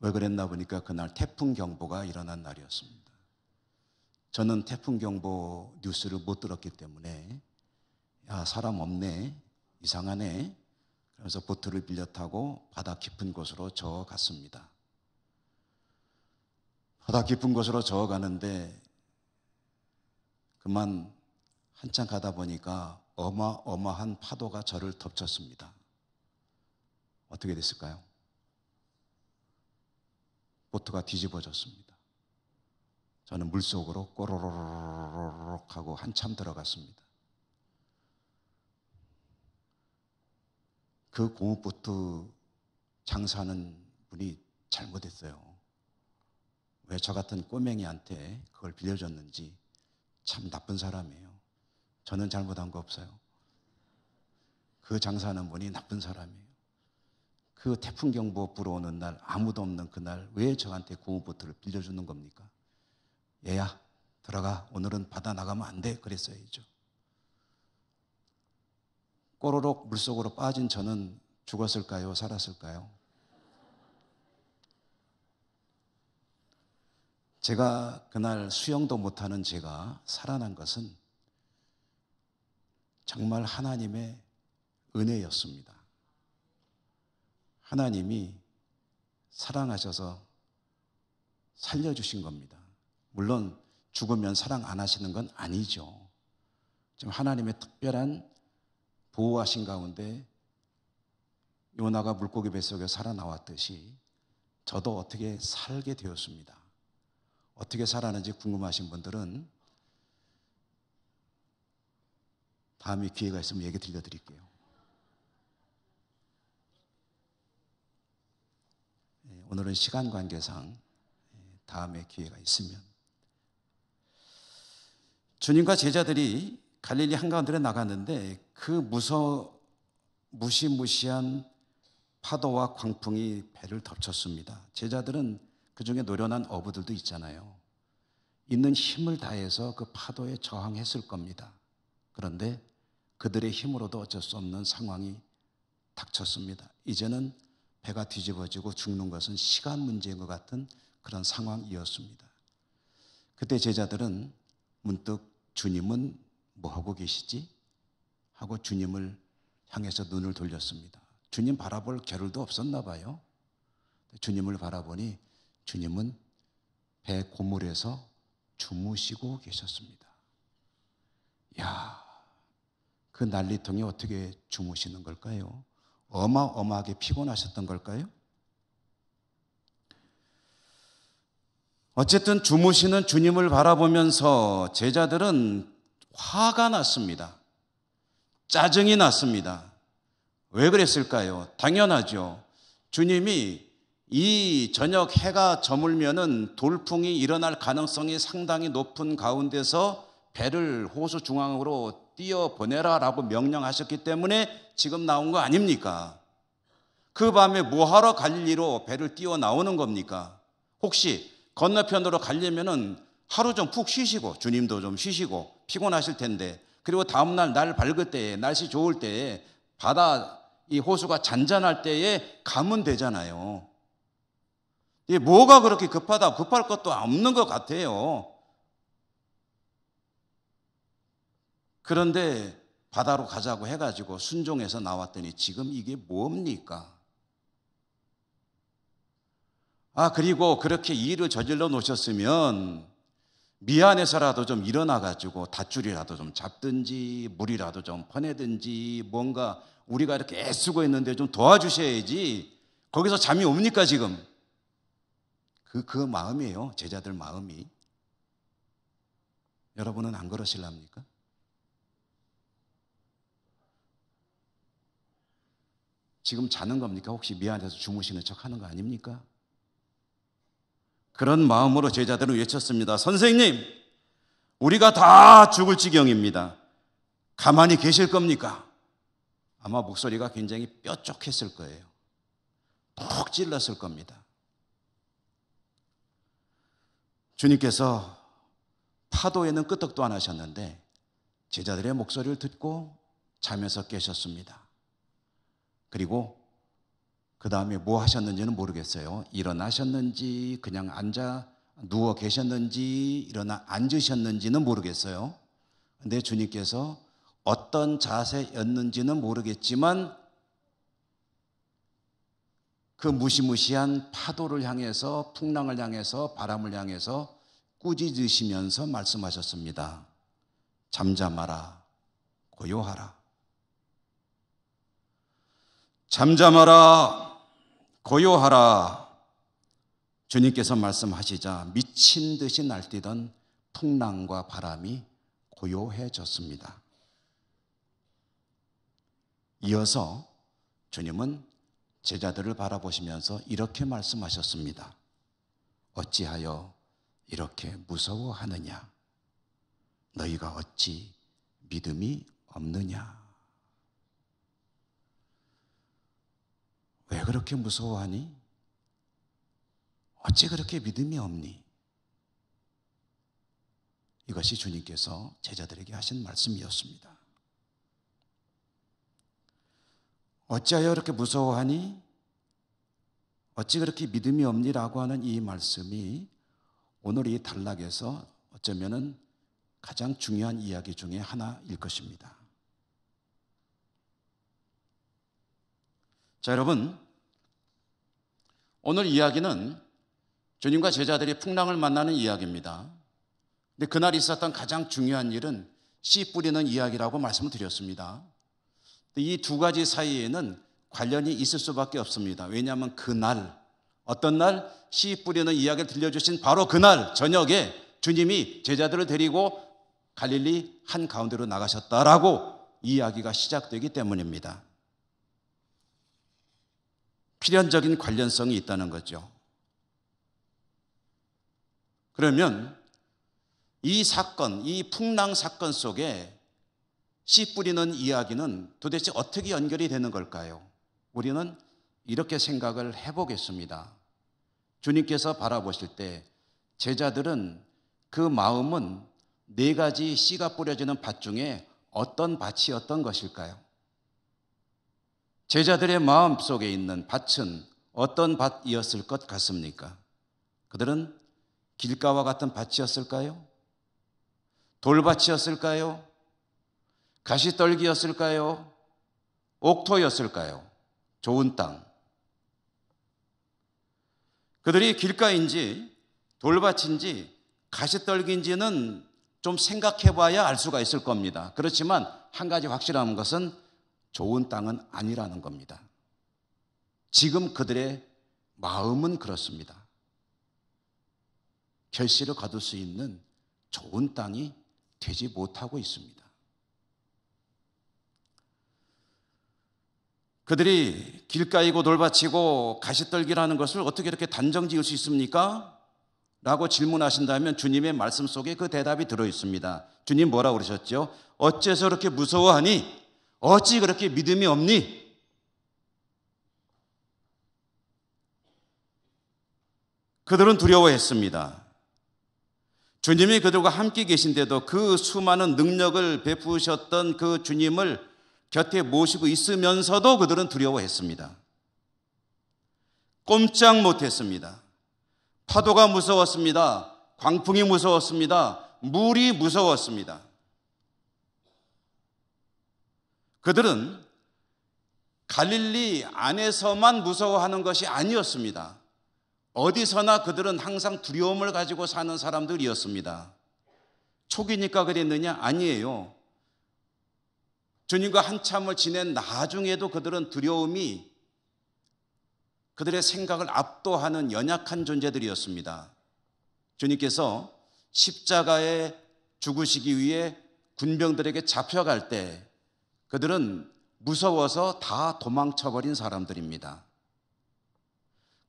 왜 그랬나 보니까 그날 태풍 경보가 일어난 날이었습니다. 저는 태풍 경보 뉴스를 못 들었기 때문에 야, 사람 없네, 이상하네. 그래서 보트를 빌려 타고 바다 깊은 곳으로 저어갔습니다. 바다 깊은 곳으로 저어가는데 그만 한참 가다 보니까 어마어마한 파도가 저를 덮쳤습니다. 어떻게 됐을까요? 보트가 뒤집어졌습니다. 저는 물속으로 꼬로로록 하고 한참 들어갔습니다. 그 고무보트 장사하는 분이 잘못했어요. 왜 저 같은 꼬맹이한테 그걸 빌려줬는지 참 나쁜 사람이에요. 저는 잘못한 거 없어요. 그 장사하는 분이 나쁜 사람이에요. 그 태풍 경보 불어오는 날, 아무도 없는 그날 왜 저한테 고무보트를 빌려주는 겁니까? 얘야, 들어가. 오늘은 바다 나가면 안 돼. 그랬어야죠. 꼬로록 물속으로 빠진 저는 죽었을까요? 살았을까요? 제가 그날 수영도 못하는 제가 살아난 것은 정말 하나님의 은혜였습니다. 하나님이 사랑하셔서 살려주신 겁니다. 물론 죽으면 사랑 안 하시는 건 아니죠. 지금 하나님의 특별한 보호하신 가운데 요나가 물고기 뱃속에 살아나왔듯이 저도 어떻게 살게 되었습니다. 어떻게 살았는지 궁금하신 분들은 다음에 기회가 있으면 얘기 들려드릴게요. 오늘은 시간 관계상 다음에 기회가 있으면. 주님과 제자들이 갈릴리 한가운데로 나갔는데 그 무시무시한 파도와 광풍이 배를 덮쳤습니다. 제자들은 그중에 노련한 어부들도 있잖아요. 있는 힘을 다해서 그 파도에 저항했을 겁니다. 그런데 그들의 힘으로도 어쩔 수 없는 상황이 닥쳤습니다. 이제는 배가 뒤집어지고 죽는 것은 시간 문제인 것 같은 그런 상황이었습니다. 그때 제자들은 문득 주님은 뭐하고 계시지? 하고 주님을 향해서 눈을 돌렸습니다. 주님 바라볼 겨를도 없었나 봐요. 주님을 바라보니 주님은 배 고물에서 주무시고 계셨습니다. 야, 그 난리통에 어떻게 주무시는 걸까요? 어마어마하게 피곤하셨던 걸까요? 어쨌든 주무시는 주님을 바라보면서 제자들은 화가 났습니다. 짜증이 났습니다. 왜 그랬을까요? 당연하죠. 주님이 이 저녁 해가 저물면은 돌풍이 일어날 가능성이 상당히 높은 가운데서 배를 호수 중앙으로 띄어보내라라고 명령하셨기 때문에 지금 나온 거 아닙니까? 그 밤에 뭐하러 갈릴리로 배를 띄워 나오는 겁니까? 혹시 건너편으로 가려면은 하루 좀 푹 쉬시고 주님도 좀 쉬시고 피곤하실 텐데 그리고 다음날 날 밝을 때에 날씨 좋을 때에 바다 이 호수가 잔잔할 때에 가면 되잖아요. 이게 뭐가 그렇게 급하다? 급할 것도 없는 것 같아요. 그런데 바다로 가자고 해가지고 순종해서 나왔더니 지금 이게 뭡니까? 그리고 그렇게 일을 저질러 놓으셨으면 미안해서라도 좀 일어나가지고 닷줄이라도 좀 잡든지 물이라도 좀 퍼내든지 뭔가 우리가 이렇게 애쓰고 있는데 좀 도와주셔야지 거기서 잠이 옵니까 지금? 그 마음이에요. 제자들 마음이. 여러분은 안 그러실랍니까? 지금 자는 겁니까? 혹시 미안해서 주무시는 척 하는 거 아닙니까? 그런 마음으로 제자들은 외쳤습니다. 선생님, 우리가 다 죽을 지경입니다. 가만히 계실 겁니까? 아마 목소리가 굉장히 뾰족했을 거예요. 푹 찔렀을 겁니다. 주님께서 파도에는 끄떡도 안 하셨는데 제자들의 목소리를 듣고 잠에서 깨셨습니다. 그리고 그 다음에 뭐 하셨는지는 모르겠어요. 일어나셨는지 그냥 누워 계셨는지 일어나 앉으셨는지는 모르겠어요. 근데 주님께서 어떤 자세였는지는 모르겠지만 그 무시무시한 파도를 향해서, 풍랑을 향해서, 바람을 향해서 꾸짖으시면서 말씀하셨습니다. 잠잠하라, 고요하라. 잠잠하라, 고요하라. 주님께서 말씀하시자 미친 듯이 날뛰던 풍랑과 바람이 고요해졌습니다. 이어서 주님은 제자들을 바라보시면서 이렇게 말씀하셨습니다. 어찌하여 이렇게 무서워하느냐? 너희가 어찌 믿음이 없느냐? 왜 그렇게 무서워하니? 어찌 그렇게 믿음이 없니? 이것이 주님께서 제자들에게 하신 말씀이었습니다. 어찌하여 이렇게 무서워하니? 어찌 그렇게 믿음이 없니라고 하는 이 말씀이 오늘 이 단락에서 어쩌면은 가장 중요한 이야기 중에 하나일 것입니다. 자, 여러분, 오늘 이야기는 주님과 제자들이 풍랑을 만나는 이야기입니다. 근데 그날 있었던 가장 중요한 일은 씨 뿌리는 이야기라고 말씀을 드렸습니다. 이 두 가지 사이에는 관련이 있을 수밖에 없습니다. 왜냐하면 그날, 어떤 날 씨 뿌리는 이야기를 들려주신 바로 그날 저녁에 주님이 제자들을 데리고 갈릴리 한가운데로 나가셨다라고 이야기가 시작되기 때문입니다. 필연적인 관련성이 있다는 거죠. 그러면 이 사건, 이 풍랑 사건 속에 씨 뿌리는 이야기는 도대체 어떻게 연결이 되는 걸까요? 우리는 이렇게 생각을 해보겠습니다. 주님께서 바라보실 때 제자들은 그 마음은 네 가지 씨가 뿌려지는 밭 중에 어떤 밭이었던 것일까요? 제자들의 마음 속에 있는 밭은 어떤 밭이었을 것 같습니까? 그들은 길가와 같은 밭이었을까요? 돌밭이었을까요? 가시떨기였을까요? 옥토였을까요? 좋은 땅. 그들이 길가인지 돌밭인지 가시떨기인지는 좀 생각해봐야 알 수가 있을 겁니다. 그렇지만 한 가지 확실한 것은 좋은 땅은 아니라는 겁니다. 지금 그들의 마음은 그렇습니다. 결실을 거둘 수 있는 좋은 땅이 되지 못하고 있습니다. 그들이 길가이고 돌밭이고 가시떨기라는 것을 어떻게 이렇게 단정 지을 수 있습니까? 라고 질문하신다면 주님의 말씀 속에 그 대답이 들어있습니다. 주님 뭐라고 그러셨죠? 어째서 그렇게 무서워하니? 어찌 그렇게 믿음이 없니? 그들은 두려워했습니다. 주님이 그들과 함께 계신데도 그 수많은 능력을 베푸셨던 그 주님을 곁에 모시고 있으면서도 그들은 두려워했습니다. 꼼짝 못했습니다. 파도가 무서웠습니다. 광풍이 무서웠습니다. 물이 무서웠습니다. 그들은 갈릴리 안에서만 무서워하는 것이 아니었습니다. 어디서나 그들은 항상 두려움을 가지고 사는 사람들이었습니다. 초기니까 그랬느냐? 아니에요. 주님과 한참을 지낸 나중에도 그들은 두려움이 그들의 생각을 압도하는 연약한 존재들이었습니다. 주님께서 십자가에 죽으시기 위해 군병들에게 잡혀갈 때 그들은 무서워서 다 도망쳐버린 사람들입니다.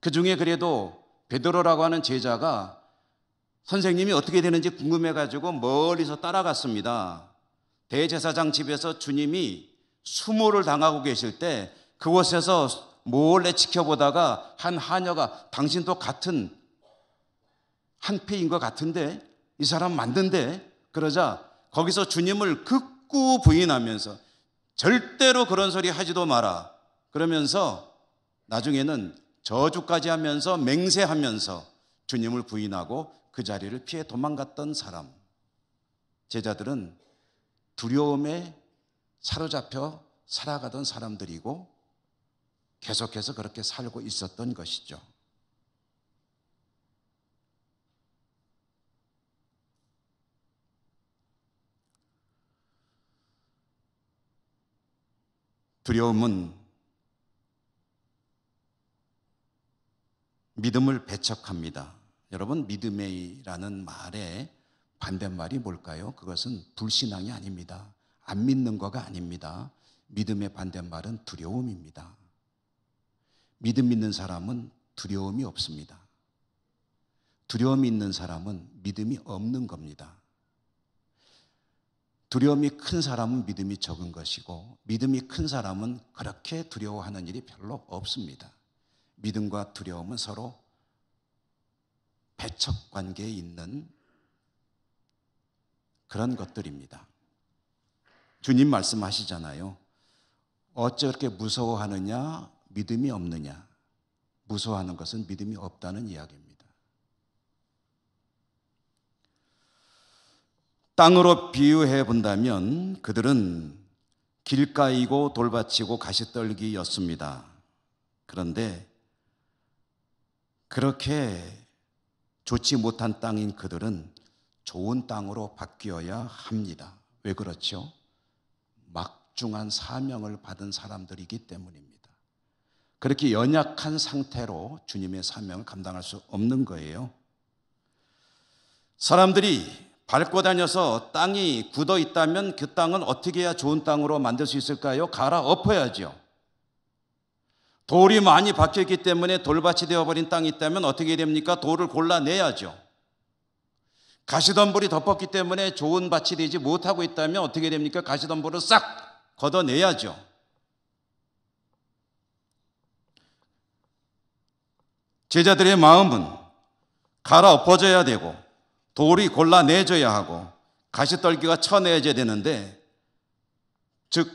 그 중에 그래도 베드로라고 하는 제자가 선생님이 어떻게 되는지 궁금해가지고 멀리서 따라갔습니다. 대제사장 집에서 주님이 수모를 당하고 계실 때 그곳에서 몰래 지켜보다가 한 하녀가 당신도 같은 한패인 것 같은데 이 사람 맞는데 그러자 거기서 주님을 극구 부인하면서 절대로 그런 소리 하지도 마라. 그러면서 나중에는 저주까지 하면서 맹세하면서 주님을 부인하고 그 자리를 피해 도망갔던 사람. 제자들은 두려움에 사로잡혀 살아가던 사람들이고 계속해서 그렇게 살고 있었던 것이죠. 두려움은 믿음을 배척합니다. 여러분, 믿음이라는 말의 반대말이 뭘까요? 그것은 불신앙이 아닙니다. 안 믿는 거가 아닙니다. 믿음의 반대말은 두려움입니다. 믿음 있는 사람은 두려움이 없습니다. 두려움이 있는 사람은 믿음이 없는 겁니다. 두려움이 큰 사람은 믿음이 적은 것이고 믿음이 큰 사람은 그렇게 두려워하는 일이 별로 없습니다. 믿음과 두려움은 서로 배척 관계에 있는 그런 것들입니다. 주님 말씀하시잖아요. 어찌 그렇게 무서워하느냐? 믿음이 없느냐? 무서워하는 것은 믿음이 없다는 이야기입니다. 땅으로 비유해 본다면 그들은 길가이고 돌밭이고 가시떨기였습니다. 그런데 그렇게 좋지 못한 땅인 그들은 좋은 땅으로 바뀌어야 합니다. 왜 그렇죠? 막중한 사명을 받은 사람들이기 때문입니다. 그렇게 연약한 상태로 주님의 사명을 감당할 수 없는 거예요. 사람들이 밟고 다녀서 땅이 굳어 있다면 그 땅은 어떻게 해야 좋은 땅으로 만들 수 있을까요? 갈아엎어야죠. 돌이 많이 박혀있기 때문에 돌밭이 되어버린 땅이 있다면 어떻게 됩니까? 돌을 골라내야죠. 가시덤불이 덮었기 때문에 좋은 밭이 되지 못하고 있다면 어떻게 됩니까? 가시덤불을 싹 걷어내야죠. 제자들의 마음은 갈아엎어져야 되고 돌이 골라내줘야 하고 가시떨기가 쳐내줘야 되는데, 즉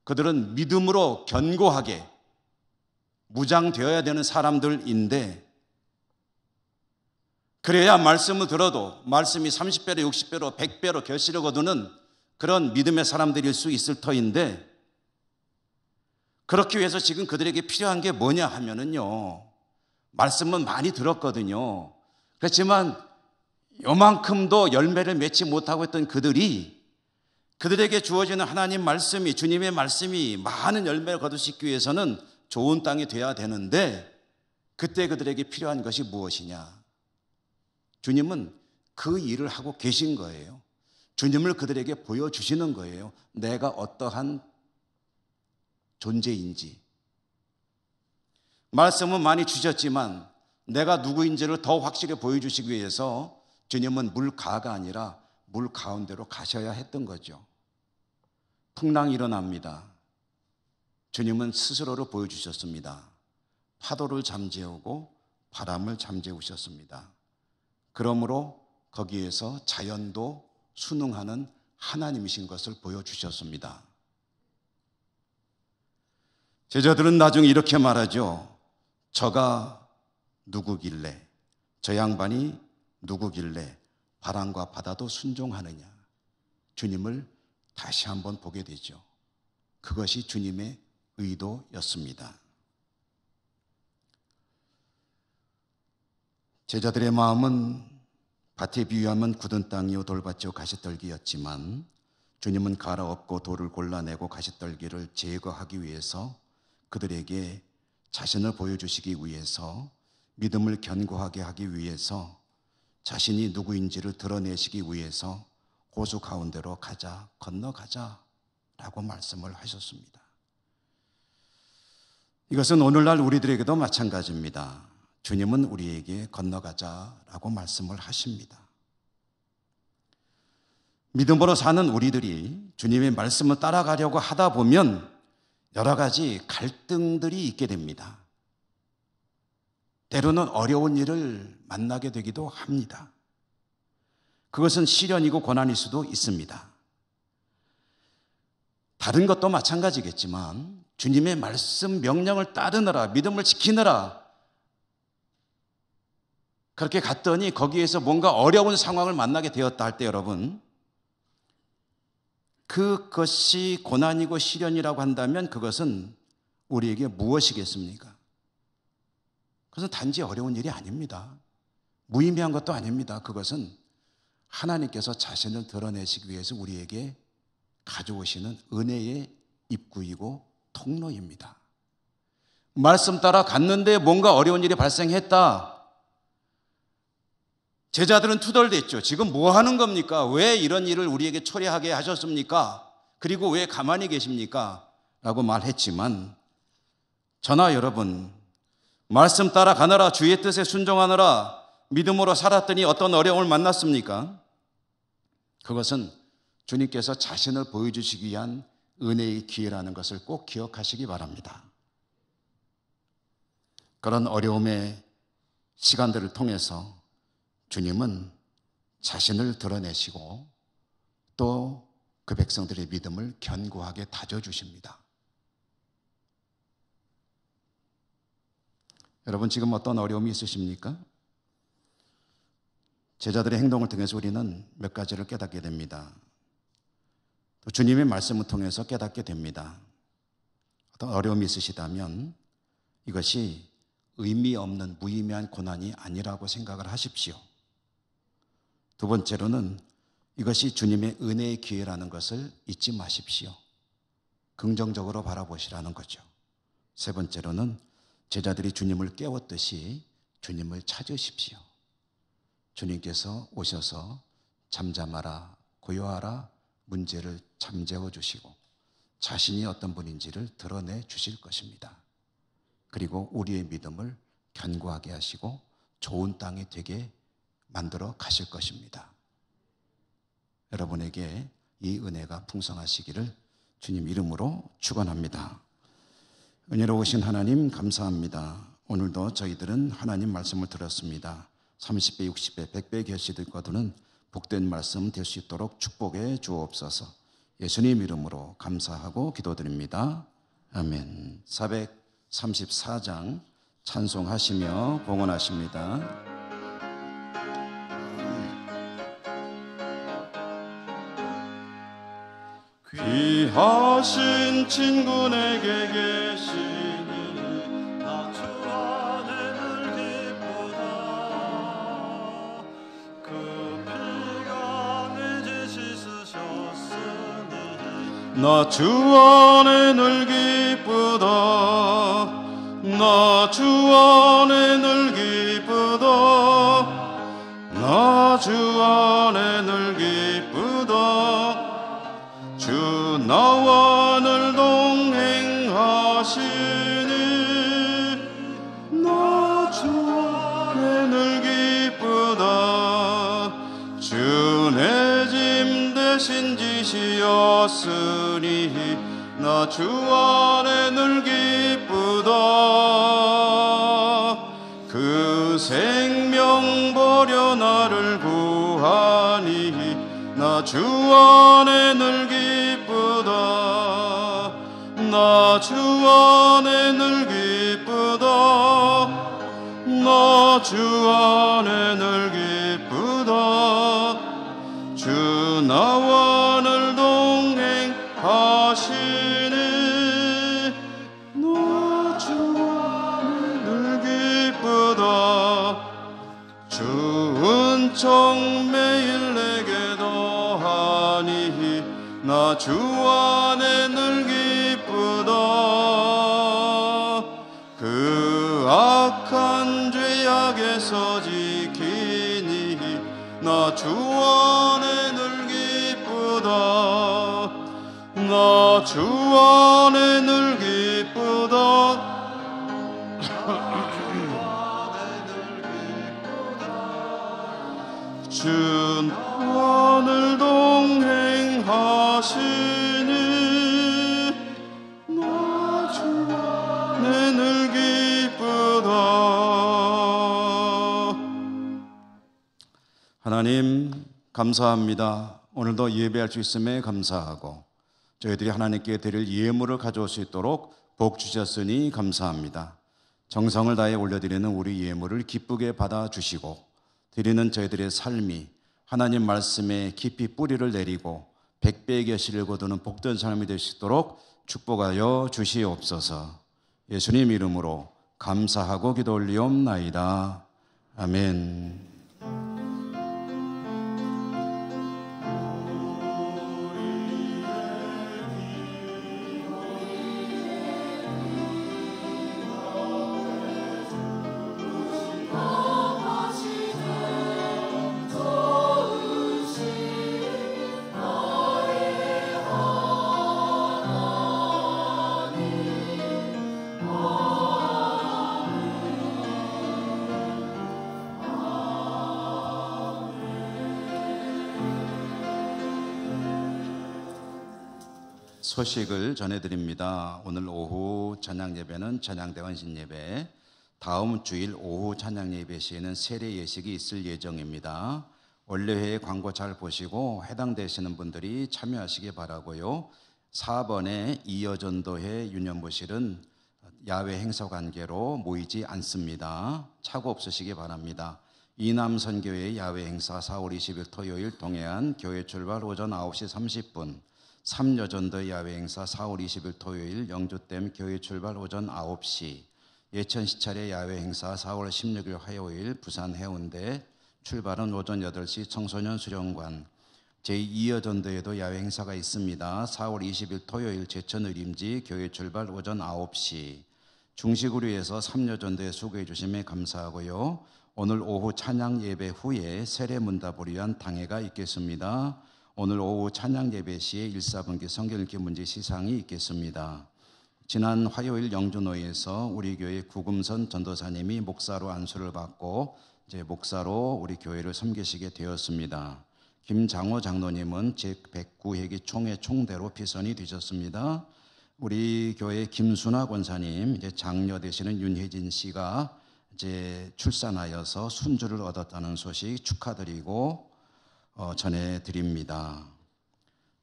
그들은 믿음으로 견고하게 무장되어야 되는 사람들인데, 그래야 말씀을 들어도 말씀이 30배로 60배로 100배로 결실을 거두는 그런 믿음의 사람들일 수 있을 터인데, 그렇기 위해서 지금 그들에게 필요한 게 뭐냐 하면은요, 말씀은 많이 들었거든요. 그렇지만 요만큼도 열매를 맺지 못하고 있던 그들에게 주어지는 하나님 말씀이, 주님의 말씀이 많은 열매를 거두시기 위해서는 좋은 땅이 돼야 되는데, 그때 그들에게 필요한 것이 무엇이냐? 주님은 그 일을 하고 계신 거예요. 주님을 그들에게 보여주시는 거예요. 내가 어떠한 존재인지. 말씀은 많이 주셨지만 내가 누구인지를 더 확실히 보여주시기 위해서 주님은 물가가 아니라 물 가운데로 가셔야 했던 거죠. 풍랑이 일어납니다. 주님은 스스로를 보여주셨습니다. 파도를 잠재우고 바람을 잠재우셨습니다. 그러므로 거기에서 자연도 순응하는 하나님이신 것을 보여주셨습니다. 제자들은 나중에 이렇게 말하죠. 저가 누구길래, 저 양반이 누구길래 바람과 바다도 순종하느냐. 주님을 다시 한번 보게 되죠. 그것이 주님의 의도였습니다. 제자들의 마음은 밭에 비유하면 굳은 땅이요 돌밭이요 가시떨기였지만, 주님은 갈아엎고 돌을 골라내고 가시떨기를 제거하기 위해서 그들에게 자신을 보여주시기 위해서, 믿음을 견고하게 하기 위해서, 자신이 누구인지를 드러내시기 위해서 호수 가운데로 가자, 건너가자 라고 말씀을 하셨습니다. 이것은 오늘날 우리들에게도 마찬가지입니다. 주님은 우리에게 건너가자라고 말씀을 하십니다. 믿음으로 사는 우리들이 주님의 말씀을 따라가려고 하다 보면 여러 가지 갈등들이 있게 됩니다. 때로는 어려운 일을 만나게 되기도 합니다. 그것은 시련이고 고난일 수도 있습니다. 다른 것도 마찬가지겠지만 주님의 말씀 명령을 따르느라, 믿음을 지키느라 그렇게 갔더니 거기에서 뭔가 어려운 상황을 만나게 되었다 할 때 여러분, 그것이 고난이고 시련이라고 한다면 그것은 우리에게 무엇이겠습니까? 그것은 단지 어려운 일이 아닙니다. 무의미한 것도 아닙니다. 그것은 하나님께서 자신을 드러내시기 위해서 우리에게 가져오시는 은혜의 입구이고 통로입니다. 말씀 따라 갔는데 뭔가 어려운 일이 발생했다. 제자들은 투덜댔죠. 지금 뭐 하는 겁니까? 왜 이런 일을 우리에게 초래하게 하셨습니까? 그리고 왜 가만히 계십니까? 라고 말했지만 저나 여러분, 말씀 따라 가느라, 주의 뜻에 순종하느라 믿음으로 살았더니 어떤 어려움을 만났습니까? 그것은 주님께서 자신을 보여주시기 위한 은혜의 기회라는 것을 꼭 기억하시기 바랍니다. 그런 어려움의 시간들을 통해서 주님은 자신을 드러내시고 또 그 백성들의 믿음을 견고하게 다져주십니다. 여러분, 지금 어떤 어려움이 있으십니까? 제자들의 행동을 통해서 우리는 몇 가지를 깨닫게 됩니다. 또 주님의 말씀을 통해서 깨닫게 됩니다. 어떤 어려움이 있으시다면 이것이 의미 없는 무의미한 고난이 아니라고 생각을 하십시오. 두 번째로는 이것이 주님의 은혜의 기회라는 것을 잊지 마십시오. 긍정적으로 바라보시라는 거죠. 세 번째로는 제자들이 주님을 깨웠듯이 주님을 찾으십시오. 주님께서 오셔서 잠잠하라, 고요하라, 문제를 잠재워 주시고 자신이 어떤 분인지를 드러내 주실 것입니다. 그리고 우리의 믿음을 견고하게 하시고 좋은 땅이 되게 만들어 가실 것입니다. 여러분에게 이 은혜가 풍성하시기를 주님 이름으로 축원합니다. 은혜로우신 하나님 감사합니다. 오늘도 저희들은 하나님 말씀을 들었습니다. 30배, 60배, 100배 결실을 거두는 복된 말씀 될 수 있도록 축복해 주옵소서. 예수님 이름으로 감사하고 기도드립니다. 아멘. 434장 찬송하시며 봉헌하십니다. 귀하신 친구 내게 계시니 나 주 안에 늘 기쁘다. 그 피가 내 죄 씻으셨으니 나 주 안에 늘 기쁘다. 나 주 안에 늘 기쁘다. 나 주 안에 늘 기쁘다. 주 나와 늘 동행하시니 나 주 안에 늘 기쁘다. 주 내 짐 대신 지시었으니 나 주 안에 늘 기쁘다. 그 생명 버려 나를 구하니 나 주 안에 늘 기쁘다. 나 주 안에 늘 기쁘다. 나 주 안에 늘 기쁘다. 주 나와 늘 동행하시니 나 주 안에 늘 기쁘다. 주 은총 매일 내게 더하니 나 주 안에 늘 기쁘다. 그 악한 죄악에서 지키니 나 주 안에 늘 기쁘다. 나 주 안에 늘 기쁘다. 주 나와 늘 동행하시니 나 주 안에 늘 기쁘다. 하나님 감사합니다. 오늘도 예배할 수 있음에 감사하고 저희들이 하나님께 드릴 예물을 가져올 수 있도록 복 주셨으니 감사합니다. 정성을 다해 올려드리는 우리 예물을 기쁘게 받아주시고 드리는 저희들의 삶이 하나님 말씀에 깊이 뿌리를 내리고 백배의 결실을 거두는 복된 삶이 될 수 있도록 축복하여 주시옵소서. 예수님 이름으로 감사하고 기도 올리옵나이다. 아멘. 소식을 전해드립니다. 오늘 오후 찬양 예배는 찬양대원신 예배, 다음 주일 오후 찬양 예배 시에는 세례 예식이 있을 예정입니다. 원래회의 광고 잘 보시고 해당되시는 분들이 참여하시기 바라고요. 4번의 이여전도회 유년부실은 야외 행사 관계로 모이지 않습니다. 착오 없으시기 바랍니다. 이남선교회 야외 행사 4월 20일 토요일 동해안 교회 출발 오전 9시 30분, 삼여전도 야외 행사 4월 20일 토요일 영주댐 교회 출발 오전 9시, 예천시찰의 야외 행사 4월 16일 화요일 부산 해운대 출발은 오전 8시 청소년 수련관, 제2여전도에도 야외 행사가 있습니다. 4월 20일 토요일 제천 의림지 교회 출발 오전 9시, 중시구류에서 삼여전도에 수고해 주심에 감사하고요. 오늘 오후 찬양 예배 후에 세례문답을 위한 당회가 있겠습니다. 오늘 오후 찬양 예배 시에 1사분기 성경 읽기 문제 시상이 있겠습니다. 지난 화요일 영주노에서 우리 교회 구금선 전도사님이 목사로 안수를 받고 이제 목사로 우리 교회를 섬기시게 되었습니다. 김장호 장로님은 제109회기 총회 총대로 피선이 되셨습니다. 우리 교회 김순아 권사님, 이제 장녀 되시는 윤혜진 씨가 이제 출산하여서 순주를 얻었다는 소식 축하드리고 전해드립니다.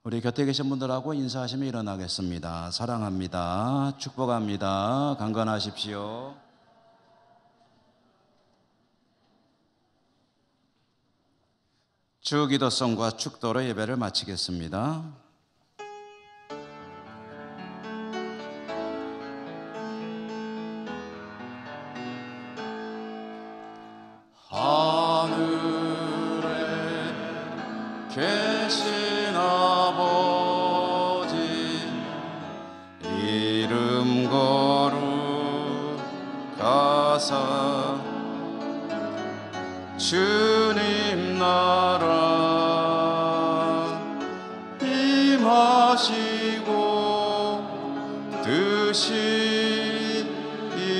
우리 곁에 계신 분들하고 인사하시며 일어나겠습니다. 사랑합니다. 축복합니다. 강건하십시오. 주기도성과 축도로 예배를 마치겠습니다. 계신 아버지 이름 거룩하사 주님 나라 임하시고 뜻이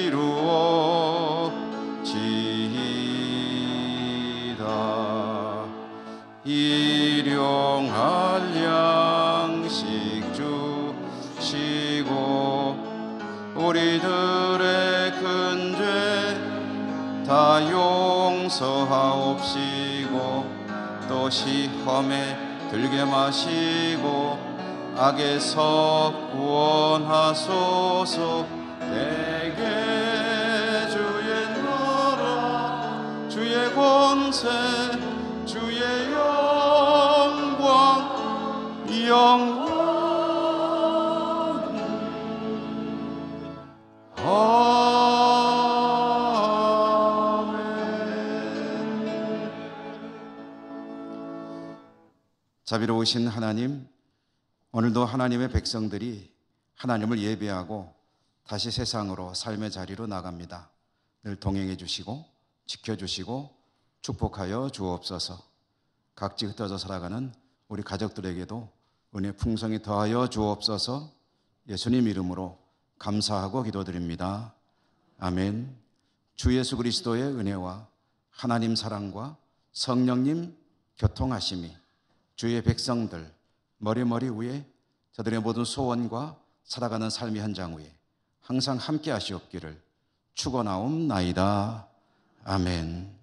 이루어지이다. 일용할 양식 주시고 우리들의 큰 죄 다 용서하옵시고 또 시험에 들게 마시고 악에서 구원하소서. 내게 주의 나라 주의 권세 주의 영광 아멘. 자비로우신 하나님, 오늘도 하나님의 백성들이 하나님을 예배하고 다시 세상으로 삶의 자리로 나갑니다. 늘 동행해 주시고 지켜주시고 축복하여 주옵소서. 각지 흩어져 살아가는 우리 가족들에게도 은혜 풍성히 더하여 주옵소서. 예수님 이름으로 감사하고 기도드립니다. 아멘. 주 예수 그리스도의 은혜와 하나님 사랑과 성령님 교통하심이 주의 백성들 머리 위에 저들의 모든 소원과 살아가는 삶의 현장 위에 항상 함께 하시옵기를 축원하옵나이다. 아멘.